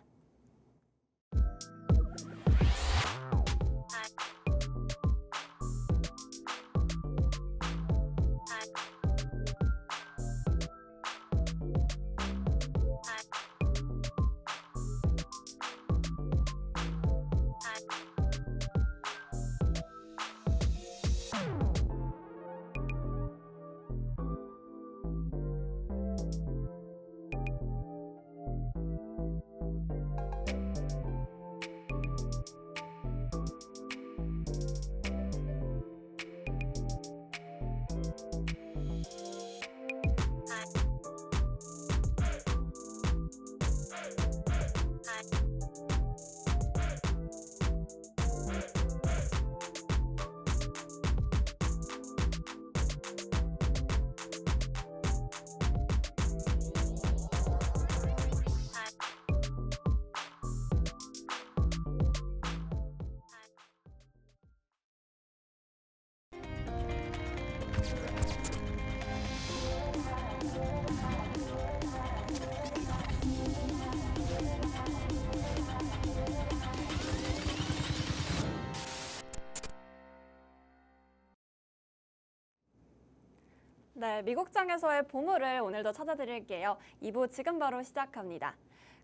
네, 미국장에서의 보물을 오늘도 찾아드릴게요. 2부 지금 바로 시작합니다.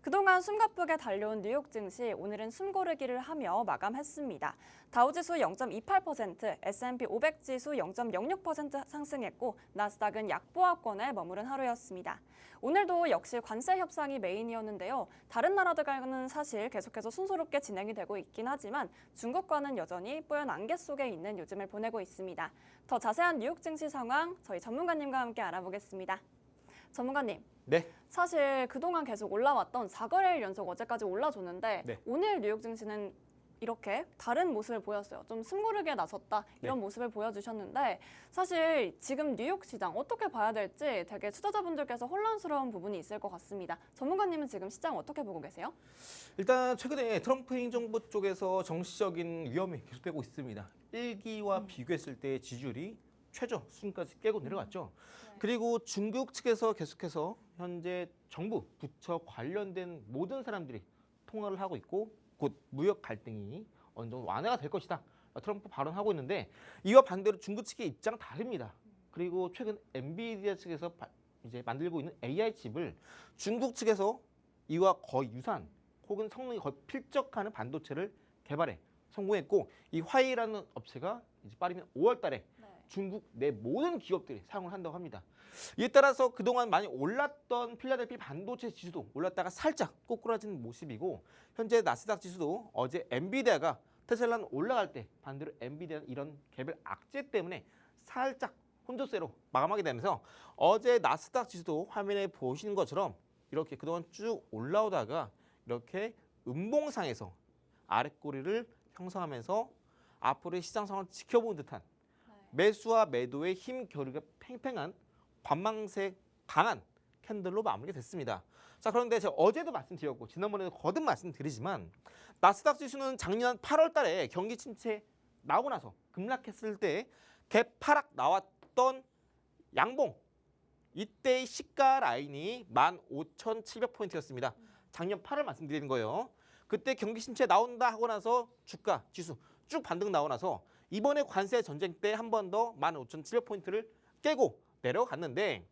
그동안 숨가쁘게 달려온 뉴욕 증시 오늘은 숨고르기를 하며 마감했습니다. 다우지수 0.28%, S&P 500 지수 0.06% 상승했고 나스닥은 약보합권에 머무른 하루였습니다. 오늘도 역시 관세 협상이 메인이었는데요. 다른 나라들과는 사실 계속해서 순조롭게 진행이 되고 있긴 하지만 중국과는 여전히 뽀얀 안개 속에 있는 요즘을 보내고 있습니다. 더 자세한 뉴욕 증시 상황 저희 전문가님과 함께 알아보겠습니다. 전문가님. 네. 사실 그동안 계속 올라왔던 4거래일 연속 어제까지 올라줬는데 네. 오늘 뉴욕 증시는 이렇게 다른 모습을 보였어요. 좀 숨고르게 나섰다 이런 모습을 보여주셨는데 사실 지금 뉴욕 시장 어떻게 봐야 될지 되게 투자자분들께서 혼란스러운 부분이 있을 것 같습니다. 전문가님은 지금 시장 어떻게 보고 계세요? 일단 최근에 트럼프 행정부 쪽에서 정치적인 위험이 계속되고 있습니다. 1기와 비교했을 때 지지율이 최저 수준까지 깨고 내려갔죠. 그리고 중국 측에서 계속해서 현재 정부, 부처 관련된 모든 사람들이 통화를 하고 있고 곧 무역 갈등이 어느 정도 완화가 될 것이다. 트럼프 발언하고 있는데 이와 반대로 중국 측의 입장 다릅니다. 그리고 최근 엔비디아 측에서 이제 만들고 있는 AI 칩을 중국 측에서 이와 거의 유사한 혹은 성능이 거의 필적하는 반도체를 개발해 성공했고 이 화웨이라는 업체가 이제 빠르면 5월 달에 중국 내 모든 기업들이 사용을 한다고 합니다. 이에 따라서 그동안 많이 올랐던 필라델피 반도체 지수도 올랐다가 살짝 꼬꾸라지는 모습이고 현재 나스닥 지수도 어제 엔비디아가 테슬라는 올라갈 때 반대로 엔비디아는 이런 개별 악재 때문에 살짝 혼조세로 마감하게 되면서 어제 나스닥 지수도 화면에 보시는 것처럼 이렇게 그동안 쭉 올라오다가 이렇게 음봉상에서 아랫꼬리를 형성하면서 앞으로의 시장 상황을 지켜보는 듯한 매수와 매도의 힘 겨루기가 팽팽한 관망색 강한 캔들로 마무리가 됐습니다. 자, 그런데 제가 어제도 말씀드렸고 지난번에도 거듭 말씀드리지만 나스닥 지수는 작년 8월 달에 경기 침체 나오고 나서 급락했을 때 개파락 나왔던 양봉 이때의 시가 라인이 15,700포인트였습니다. 작년 8월 말씀드리는 거예요. 그때 경기 침체 나온다 하고 나서 주가 지수 쭉 반등 나오고 나서 이번에 관세 전쟁 때 한 번 더 15,700포인트를 깨고 내려갔는데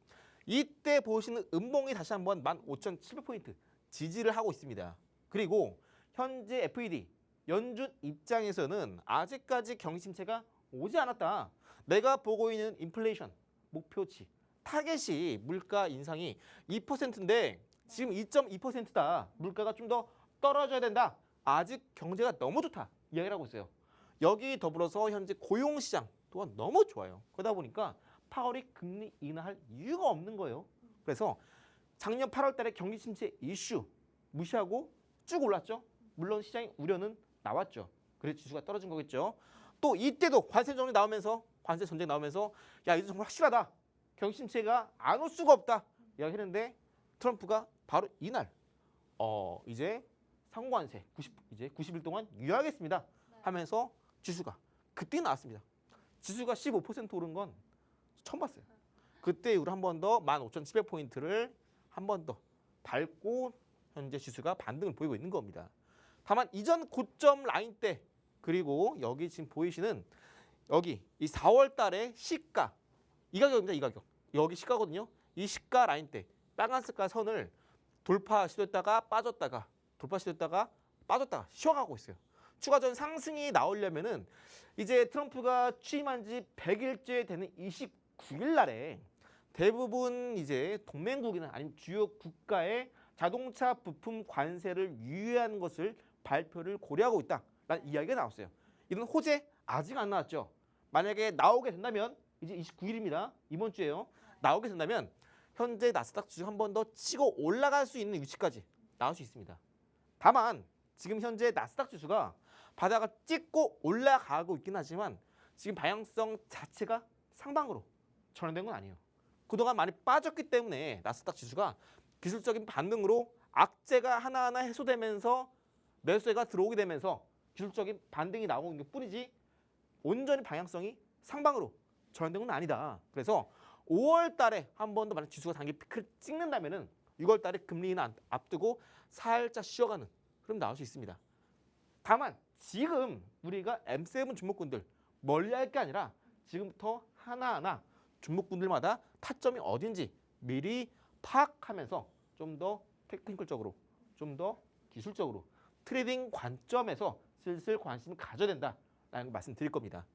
이때 보시는 음봉이 다시 한번 15,700포인트 지지를 하고 있습니다. 그리고 현재 FED 연준 입장에서는 아직까지 경기 침체가 오지 않았다. 내가 보고 있는 인플레이션 목표치 타겟이 물가 인상이 2%인데 지금 2.2%다. 물가가 좀 더 떨어져야 된다. 아직 경제가 너무 좋다. 이야기를 하고 있어요. 여기 더불어서 현재 고용시장 또한 너무 좋아요. 그러다 보니까 파월이 금리 인하할 이유가 없는 거예요. 그래서 작년 8월 달에 경기 침체 이슈 무시하고 쭉 올랐죠. 물론 시장의 우려는 나왔죠. 그래서 지수가 떨어진 거겠죠. 또 이때도 관세 정리 나오면서 관세 전쟁 나오면서 야 이제 정말 확실하다. 경기 침체가 안 올 수가 없다. 이야기했는데 트럼프가 바로 이날 이제 상관세 이제 90일 동안 유예하겠습니다. 하면서 지수가 그때 나왔습니다. 지수가 15% 오른 건 처음 봤어요. 그때 이후로 한 번 더 15,700포인트를 한 번 더 밟고 현재 지수가 반등을 보이고 있는 겁니다. 다만 이전 고점 라인 때 그리고 여기 지금 보이시는 여기 이 4월 달에 시가 이 가격입니다. 이 가격. 여기 시가거든요. 이 시가 라인 때 빨간 색깔 선을 돌파 시도했다가 빠졌다가 돌파 시도했다가 빠졌다가 쉬어가고 있어요. 추가적인 상승이 나오려면은 이제 트럼프가 취임한 지 100일째 되는 29일 날에 대부분 이제 동맹국이나 아니면 주요 국가의 자동차 부품 관세를 유예하는 것을 발표를 고려하고 있다라는 이야기가 나왔어요. 이런 호재 아직 안 나왔죠. 만약에 나오게 된다면 이제 29일입니다. 이번 주에요. 나오게 된다면 현재 나스닥 지수 한 번 더 치고 올라갈 수 있는 위치까지 나올 수 있습니다. 다만 지금 현재 나스닥 지수가 바닥을 찍고 올라가고 있긴 하지만 지금 방향성 자체가 상방으로 전환된 건 아니에요. 그동안 많이 빠졌기 때문에 나스닥 지수가 기술적인 반등으로 악재가 하나하나 해소되면서 매수세가 들어오게 되면서 기술적인 반등이 나오고 있는 뿐이지 온전히 방향성이 상방으로 전환된 건 아니다. 그래서 5월 달에 한 번 더 만약 지수가 단기 피크를 찍는다면은 6월 달에 금리 인하 앞두고 살짝 쉬어가는 흐름 나올 수 있습니다. 다만 지금 우리가 M7 종목군들 멀리할 게 아니라 지금부터 하나하나 종목군들마다 타점이 어딘지 미리 파악하면서 좀 더 테크니컬적으로 좀 더 기술적으로 트레이딩 관점에서 슬슬 관심을 가져야 된다라는 거 말씀드릴 겁니다.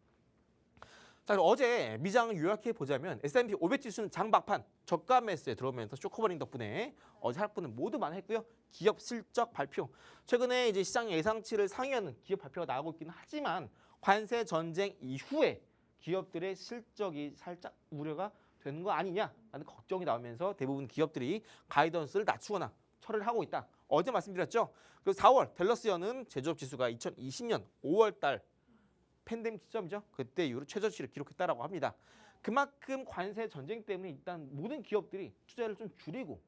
자, 그럼 어제 미장을 요약해 보자면 S&P 500 지수는 장 막판 저가 매수에 들어오면서 쇼커버링 덕분에 어제 하락분은 모두 만회했고요. 기업 실적 발표 최근에 이제 시장 예상치를 상회하는 기업 발표가 나오고 있기는 하지만 관세 전쟁 이후에 기업들의 실적이 살짝 우려가 되는 거 아니냐라는 걱정이 나오면서 대부분 기업들이 가이던스를 낮추거나 철회를 하고 있다. 어제 말씀드렸죠. 그리고 4월 댈러스연은 제조업 지수가 2020년 5월 달 팬데믹 시점이죠. 그때 이후로 최저치를 기록했다라고 합니다. 그만큼 관세 전쟁 때문에 일단 모든 기업들이 투자를 좀 줄이고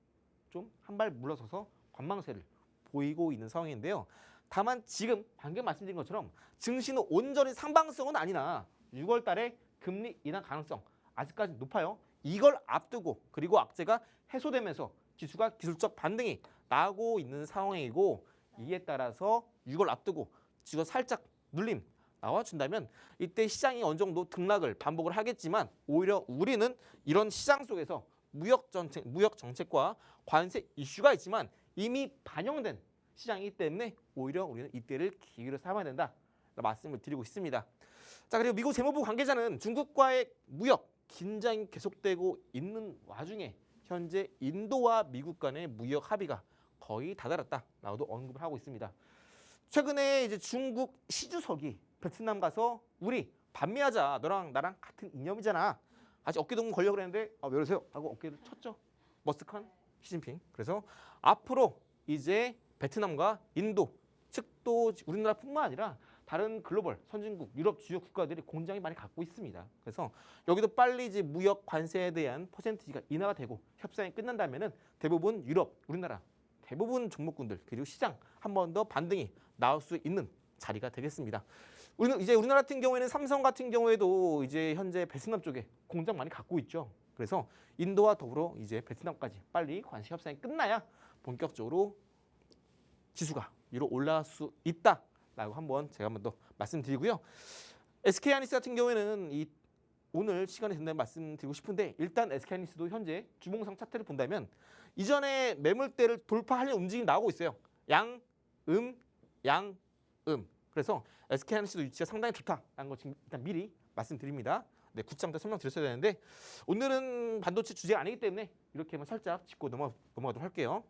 좀 한 발 물러서서 관망세를 보이고 있는 상황인데요. 다만 지금 방금 말씀드린 것처럼 증시는 온전히 상방성은 아니나 6월 달에 금리 인하 가능성 아직까지 높아요. 이걸 앞두고 그리고 악재가 해소되면서 지수가 기술적 반등이 나오고 있는 상황이고 이에 따라서 6월 앞두고 지수가 살짝 눌림 나와준다면 이때 시장이 어느 정도 등락을 반복을 하겠지만 오히려 우리는 이런 시장 속에서 무역 정책과 관세 이슈가 있지만 이미 반영된 시장이기 때문에 오히려 우리는 이때를 기회로 삼아야 된다 말씀을 드리고 있습니다. 자, 그리고 미국 재무부 관계자는 중국과의 무역 긴장이 계속되고 있는 와중에 현재 인도와 미국 간의 무역 합의가 거의 다다랐다라고도 언급을 하고 있습니다. 최근에 이제 중국 시 주석이 베트남 가서 우리 반미하자. 너랑 나랑 같은 이념이잖아. 아직 어깨동무 걸려고 그랬는데 왜 그러세요? 하고 어깨를 쳤죠. 머스칸 시진핑. 그래서 앞으로 이제 베트남과 인도 측도 우리나라뿐만 아니라 다른 글로벌 선진국, 유럽 주요 국가들이 공장이 많이 갖고 있습니다. 그래서 여기도 빨리 이제 무역 관세에 대한 퍼센티지가 인하가 되고 협상이 끝난다면은 대부분 유럽, 우리나라 대부분 종목군들 그리고 시장 한 번 더 반등이 나올 수 있는 자리가 되겠습니다. 우리나라 같은 경우에는 삼성 같은 경우에도 이제 현재 베트남 쪽에 공장 많이 갖고 있죠. 그래서 인도와 더불어 이제 베트남까지 빨리 관세 협상이 끝나야 본격적으로 지수가 위로 올라갈 수 있다라고 제가 한번 더 말씀드리고요. SK하이닉스 같은 경우에는 오늘 시간이 된다면 말씀드리고 싶은데 일단 SK하이닉스도 현재 주봉상 차트를 본다면 이전에 매물대를 돌파하려는 움직임이 나오고 있어요. 양, 양, 그래서 SK하이닉스도 위치가 상당히 좋다라는 거 지금 일단 미리 말씀드립니다. 네, 굳이 설명드렸어야 되는데 오늘은 반도체 주제가 아니기 때문에 이렇게만 살짝 짚고 넘어가도록 할게요.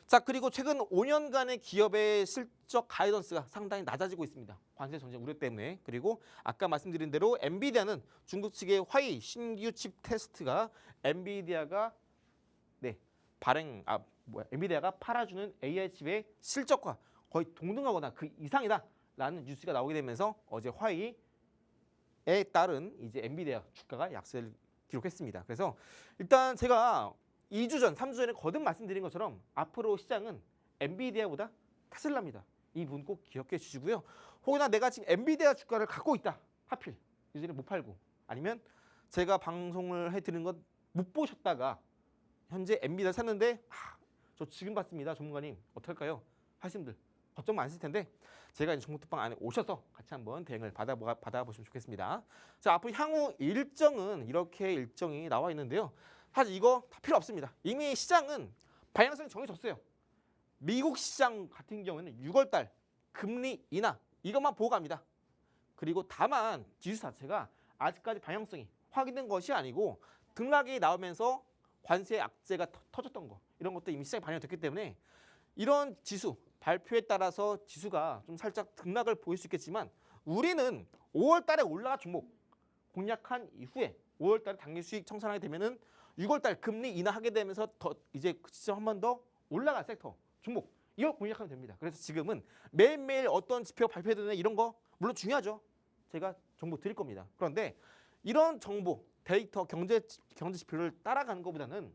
자, 그리고 최근 5년간의 기업의 실적 가이던스가 상당히 낮아지고 있습니다. 관세 전쟁 우려 때문에. 그리고 아까 말씀드린 대로 엔비디아는 중국 측의 화웨이 신규 칩 테스트가 엔비디아가 엔비디아가 팔아주는 AI 칩의 실적과 거의 동등하거나 그 이상이다라는 뉴스가 나오게 되면서 어제 화웨이에 따른 이제 엔비디아 주가가 약세를 기록했습니다. 그래서 일단 제가 2주 전, 3주 전에 거듭 말씀드린 것처럼 앞으로 시장은 엔비디아보다 테슬라입니다. 이 부분 꼭 기억해 주시고요. 혹여나 내가 지금 엔비디아 주가를 갖고 있다. 하필 요즘에 못 팔고 아니면 제가 방송을 해드리는 것 못 보셨다가 현재 엔비디아 샀는데 저 지금 봤습니다. 전문가님 어떨까요? 하시는 분들 걱정 많으실 텐데 제가 이제 정보톡방 안에 오셔서 같이 한번 대응을 받아보시면 좋겠습니다. 자, 앞으로 향후 일정은 이렇게 일정이 나와 있는데요. 사실 이거 다 필요 없습니다. 이미 시장은 방향성이 정해졌어요. 미국 시장 같은 경우에는 6월달 금리 인하 이것만 보고 갑니다. 그리고 다만 지수 자체가 아직까지 방향성이 확인된 것이 아니고 등락이 나오면서 관세 악재가 터졌던 거 이런 것도 이미 시장에 반영됐기 때문에 이런 지수 발표에 따라서 지수가 좀 살짝 등락을 보일 수 있겠지만 우리는 5월달에 올라가 종목 공략한 이후에 5월달에 당일 수익 청산하게 되면은 6월달 금리 인하하게 되면서 더 이제 그 시점 한 번 더 올라갈 섹터 종목 이걸 공략하면 됩니다. 그래서 지금은 매일매일 어떤 지표가 발표되는 이런 거 물론 중요하죠. 제가 정보 드릴 겁니다. 그런데 이런 정보 데이터 경제 지표를 따라가는 것보다는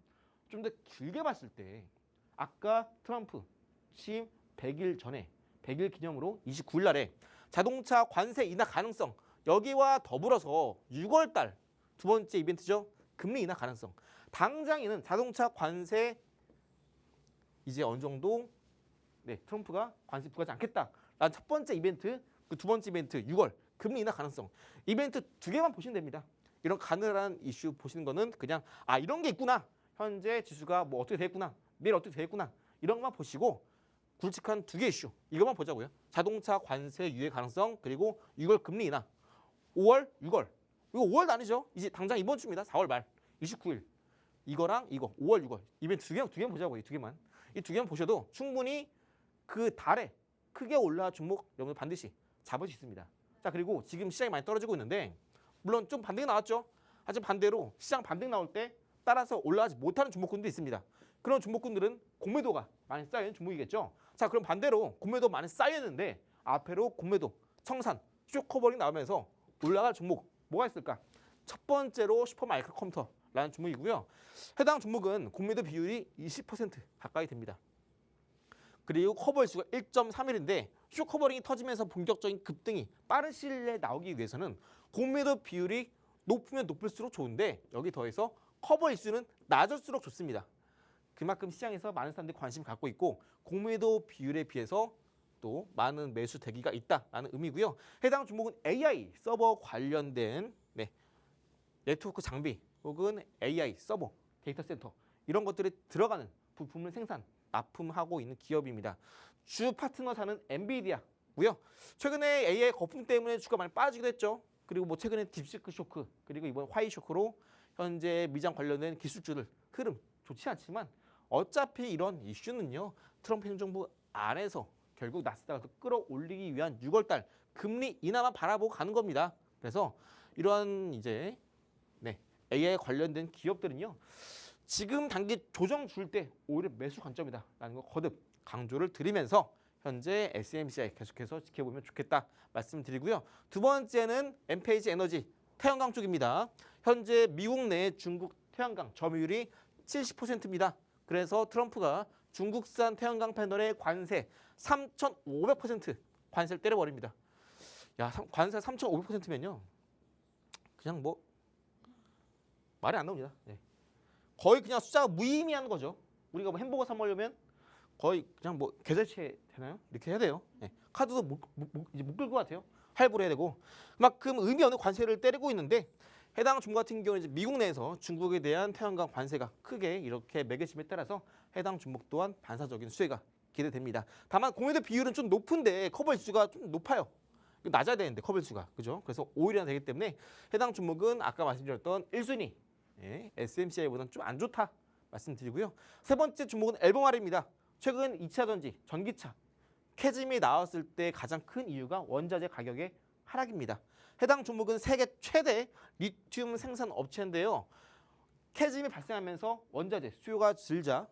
좀 더 길게 봤을 때 아까 트럼프 취임 100일 전에 100일 기념으로 29일 날에 자동차 관세 인하 가능성 여기와 더불어서 6월달 두 번째 이벤트죠. 금리 인하 가능성. 당장에는 자동차 관세 이제 어느 정도 트럼프가 관세 부과하지 않겠다라는 첫 번째 이벤트, 그 두 번째 이벤트 6월 금리 인하 가능성. 이벤트 두 개만 보시면 됩니다. 이런 가늘한 이슈 보시는 거는 그냥 이런 게 있구나. 현재 지수가 뭐 어떻게 되겠구나. 내일 어떻게 되겠구나. 이런 것만 보시고 굵직한 두 개 이슈 이것만 보자고요. 자동차 관세 유예 가능성 그리고 6월 금리 인하. 5월, 6월. 이거 5월도 아니죠. 이제 당장 이번 주입니다. 4월 말 29일. 이거랑 이거 5월, 6월. 이벤트 두 개만 보자고요. 이 두 개만. 이 두 개만 보셔도 충분히 그 달에 크게 올라간 종목 여러분 반드시 잡을 수 있습니다. 자, 그리고 지금 시장이 많이 떨어지고 있는데 물론 좀 반등이 나왔죠. 하지만 반대로 시장 반등 나올 때 따라서 올라가지 못하는 종목군도 있습니다. 그런 종목군들은 공매도가 많이 쌓여있는 종목이겠죠. 자, 그럼 반대로 공매도 많이 쌓였는데 앞으로 공매도, 청산, 쇼커버링 나오면서 올라갈 종목 뭐가 있을까? 첫 번째로 슈퍼마이크로 컴퓨터라는 종목이고요. 해당 종목은 공매도 비율이 20% 가까이 됩니다. 그리고 커버일수가 1.31인데 쇼커버링이 터지면서 본격적인 급등이 빠른 시일 내에 나오기 위해서는 공매도 비율이 높으면 높을수록 좋은데 여기 더해서 커버일수는 낮을수록 좋습니다. 그만큼 시장에서 많은 사람들이 관심을 갖고 있고 공매도 비율에 비해서 또 많은 매수 대기가 있다라는 의미고요. 해당 종목은 AI 서버 관련된 네트워크 장비 혹은 AI 서버 데이터 센터 이런 것들이 들어가는 부품을 생산 납품하고 있는 기업입니다. 주 파트너사는 엔비디아고요. 최근에 AI 거품 때문에 주가 많이 빠지기도 했죠. 그리고 뭐 최근에 딥시크 쇼크 그리고 이번 화웨이 쇼크로 현재 미장 관련된 기술주들 흐름 좋지 않지만 어차피 이런 이슈는요. 트럼프 행정부 안에서 결국 나스닥을 끌어올리기 위한 6월달 금리 인하만 바라보고 가는 겁니다. 그래서 이러한 이제 AI 관련된 기업들은요. 지금 단기 조정 줄 때 오히려 매수 관점이다라는 거 거듭 강조를 드리면서 현재 SMCI 계속해서 지켜보면 좋겠다 말씀드리고요. 두 번째는 엠페이지 에너지 태양광 쪽입니다. 현재 미국 내 중국 태양광 점유율이 70%입니다. 그래서 트럼프가 중국산 태양광 패널의 관세 3,500% 관세를 때려버립니다. 야, 관세 3,500%면요. 그냥 뭐 말이 안 나옵니다. 네. 거의 그냥 숫자가 무의미한 거죠. 우리가 뭐 햄버거 사 먹으려면 거의 그냥 뭐 계좌이체 되나요? 이렇게 해야 돼요. 네. 카드도 이제 못 끌 것 같아요. 할부를 해야 되고 그만큼 의미 없는 관세를 때리고 있는데 해당 종목 같은 경우는 이제 미국 내에서 중국에 대한 태양광 관세가 크게 이렇게 매겨짐에 따라서 해당 종목 또한 반사적인 수혜가 기대됩니다. 다만 공매도 비율은 좀 높은데 커버일수가 좀 높아요. 낮아야 되는데 커버일수가 그죠? 그래서 5일이나 되기 때문에 해당 종목은 아까 말씀드렸던 1순위 SMCI보다는 좀 안 좋다 말씀드리고요. 세 번째 종목은 앨범알입니다. 최근 2차 전지, 전기차, 캐즘이 나왔을 때 가장 큰 이유가 원자재 가격의 하락입니다. 해당 종목은 세계 최대 리튬 생산 업체인데요. 캐즘이 발생하면서 원자재 수요가 줄자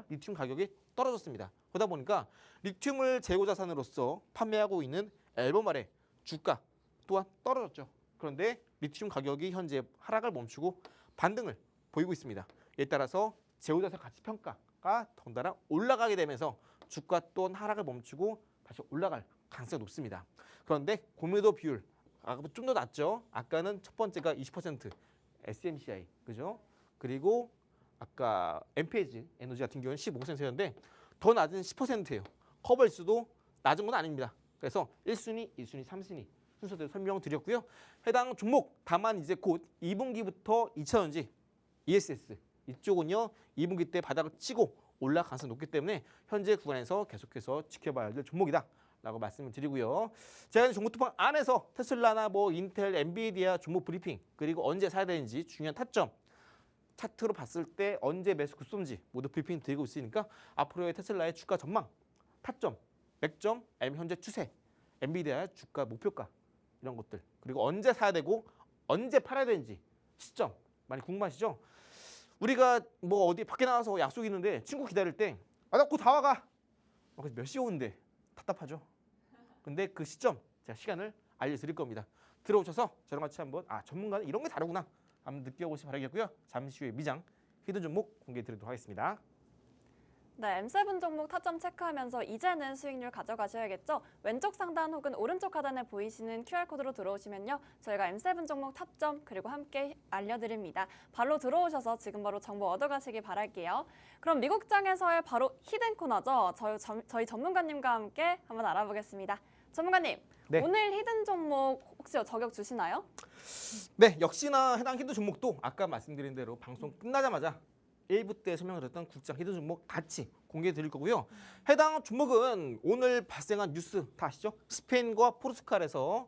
리튬 가격이 떨어졌습니다. 그러다 보니까 리튬을 재고 자산으로서 판매하고 있는 앨범알의 주가 또한 떨어졌죠. 그런데 리튬 가격이 현재 하락을 멈추고 반등을 보이고 있습니다. 이에 따라서 재고자산 가치 평가가 덩달아 올라가게 되면서 주가 또한 하락을 멈추고 다시 올라갈 가능성이 높습니다. 그런데 공매도 비율 아까보다 좀 더 낮죠. 아까는 첫 번째가 20% SMCI 그죠? 그리고 아까 엠페이지 에너지 같은 경우는 15%였는데 더 낮은 10%예요. 커버일수도 낮은 건 아닙니다. 그래서 1순위, 2순위, 3순위 순서대로 설명드렸고요. 해당 종목 다만 이제 곧 2분기부터 2차전지 ESS 이쪽은요 2분기 때 바닥을 치고 올라갈 가능성이 높기 때문에 현재 구간에서 계속해서 지켜봐야 될 종목이다 라고 말씀을 드리고요. 제가 종목 투방 안에서 테슬라나 뭐 인텔, 엔비디아 종목 브리핑 그리고 언제 사야 되는지 중요한 타점 차트로 봤을 때 언제 매수 급손지 모두 브리핑 드리고 있으니까 앞으로의 테슬라의 주가 전망, 타점, 맥점, 현재 추세, 엔비디아의 주가 목표가 이런 것들 그리고 언제 사야 되고 언제 팔아야 되는지 시점 많이 궁금하시죠? 우리가 뭐 어디 밖에 나가서 약속 있는데 친구 기다릴 때 나 곧 다 와가 그래서 몇 시에 오는데 답답하죠? 근데 그 시점 제가 시간을 알려드릴 겁니다. 들어오셔서 저랑 같이 한번 전문가는 이런 게 다르구나 한번 느껴보시기 바라겠고요. 잠시 후에 미장 히든 종목 공개해 드리도록 하겠습니다. 네, M7 종목 타점 체크하면서 이제는 수익률 가져가셔야겠죠? 왼쪽 상단 혹은 오른쪽 하단에 보이시는 QR코드로 들어오시면요. 저희가 M7 종목 타점 그리고 함께 알려드립니다. 바로 들어오셔서 지금 바로 정보 얻어가시기 바랄게요. 그럼 미국장에서의 바로 히든 코너죠. 저희 전문가님과 함께 한번 알아보겠습니다. 전문가님, 네. 오늘 히든 종목 혹시 저격 주시나요? 네, 역시나 해당 히든 종목도 아까 말씀드린 대로 방송 끝나자마자 1부 때 설명드렸던 국장 히든 종목 같이 공개해 드릴 거고요. 해당 종목은 오늘 발생한 뉴스 다 아시죠? 스페인과 포르투갈에서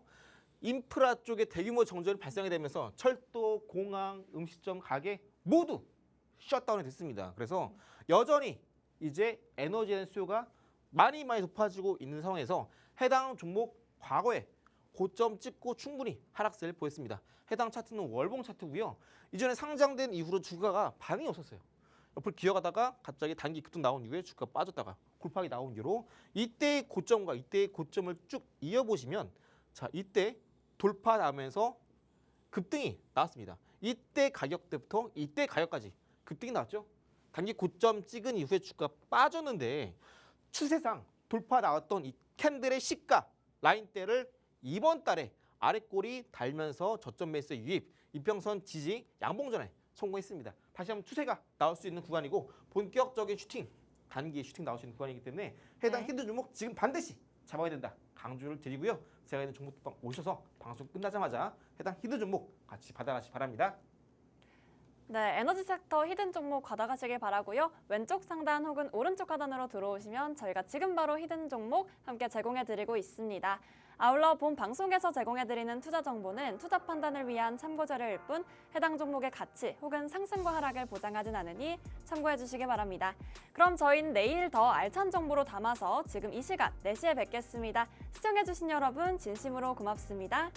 인프라 쪽에 대규모 정전이 발생이 되면서 철도, 공항, 음식점, 가게 모두 셧다운이 됐습니다. 그래서 여전히 이제 에너지의 수요가 많이 높아지고 있는 상황에서 해당 종목 과거에 고점 찍고 충분히 하락세를 보였습니다. 해당 차트는 월봉 차트고요. 이전에 상장된 이후로 주가가 반응이 없었어요. 옆을 기어가다가 갑자기 단기 급등 나온 이후에 주가가 빠졌다가 굴팍이 나온 뒤로 이때의 고점과 이때의 고점을 쭉 이어보시면 자 이때 돌파 나면서 급등이 나왔습니다. 이때 가격대부터 이때 가격까지 급등이 나왔죠. 단기 고점 찍은 이후에 주가가 빠졌는데 추세상 돌파 나왔던 이 캔들의 시가 라인대를 이번 달에 아래꼬리 달면서 저점 매수 유입, 이평선 지지, 양봉전에 성공했습니다. 다시 한번 추세가 나올 수 있는 구간이고 본격적인 슈팅, 단기 슈팅 나올 수 있는 구간이기 때문에 해당 히든 종목 지금 반드시 잡아야 된다. 강조를 드리고요. 제가 있는 종목 방 오셔서 방송 끝나자마자 해당 히든 종목 같이 받아가시기 바랍니다. 네, 에너지 섹터 히든 종목 받아가시길 바라고요. 왼쪽 상단 혹은 오른쪽 하단으로 들어오시면 저희가 지금 바로 히든 종목 함께 제공해드리고 있습니다. 아울러 본 방송에서 제공해드리는 투자 정보는 투자 판단을 위한 참고 자료일 뿐 해당 종목의 가치 혹은 상승과 하락을 보장하진 않으니 참고해주시기 바랍니다. 그럼 저희는 내일 더 알찬 정보로 담아서 지금 이 시간 4시에 뵙겠습니다. 시청해주신 여러분 진심으로 고맙습니다.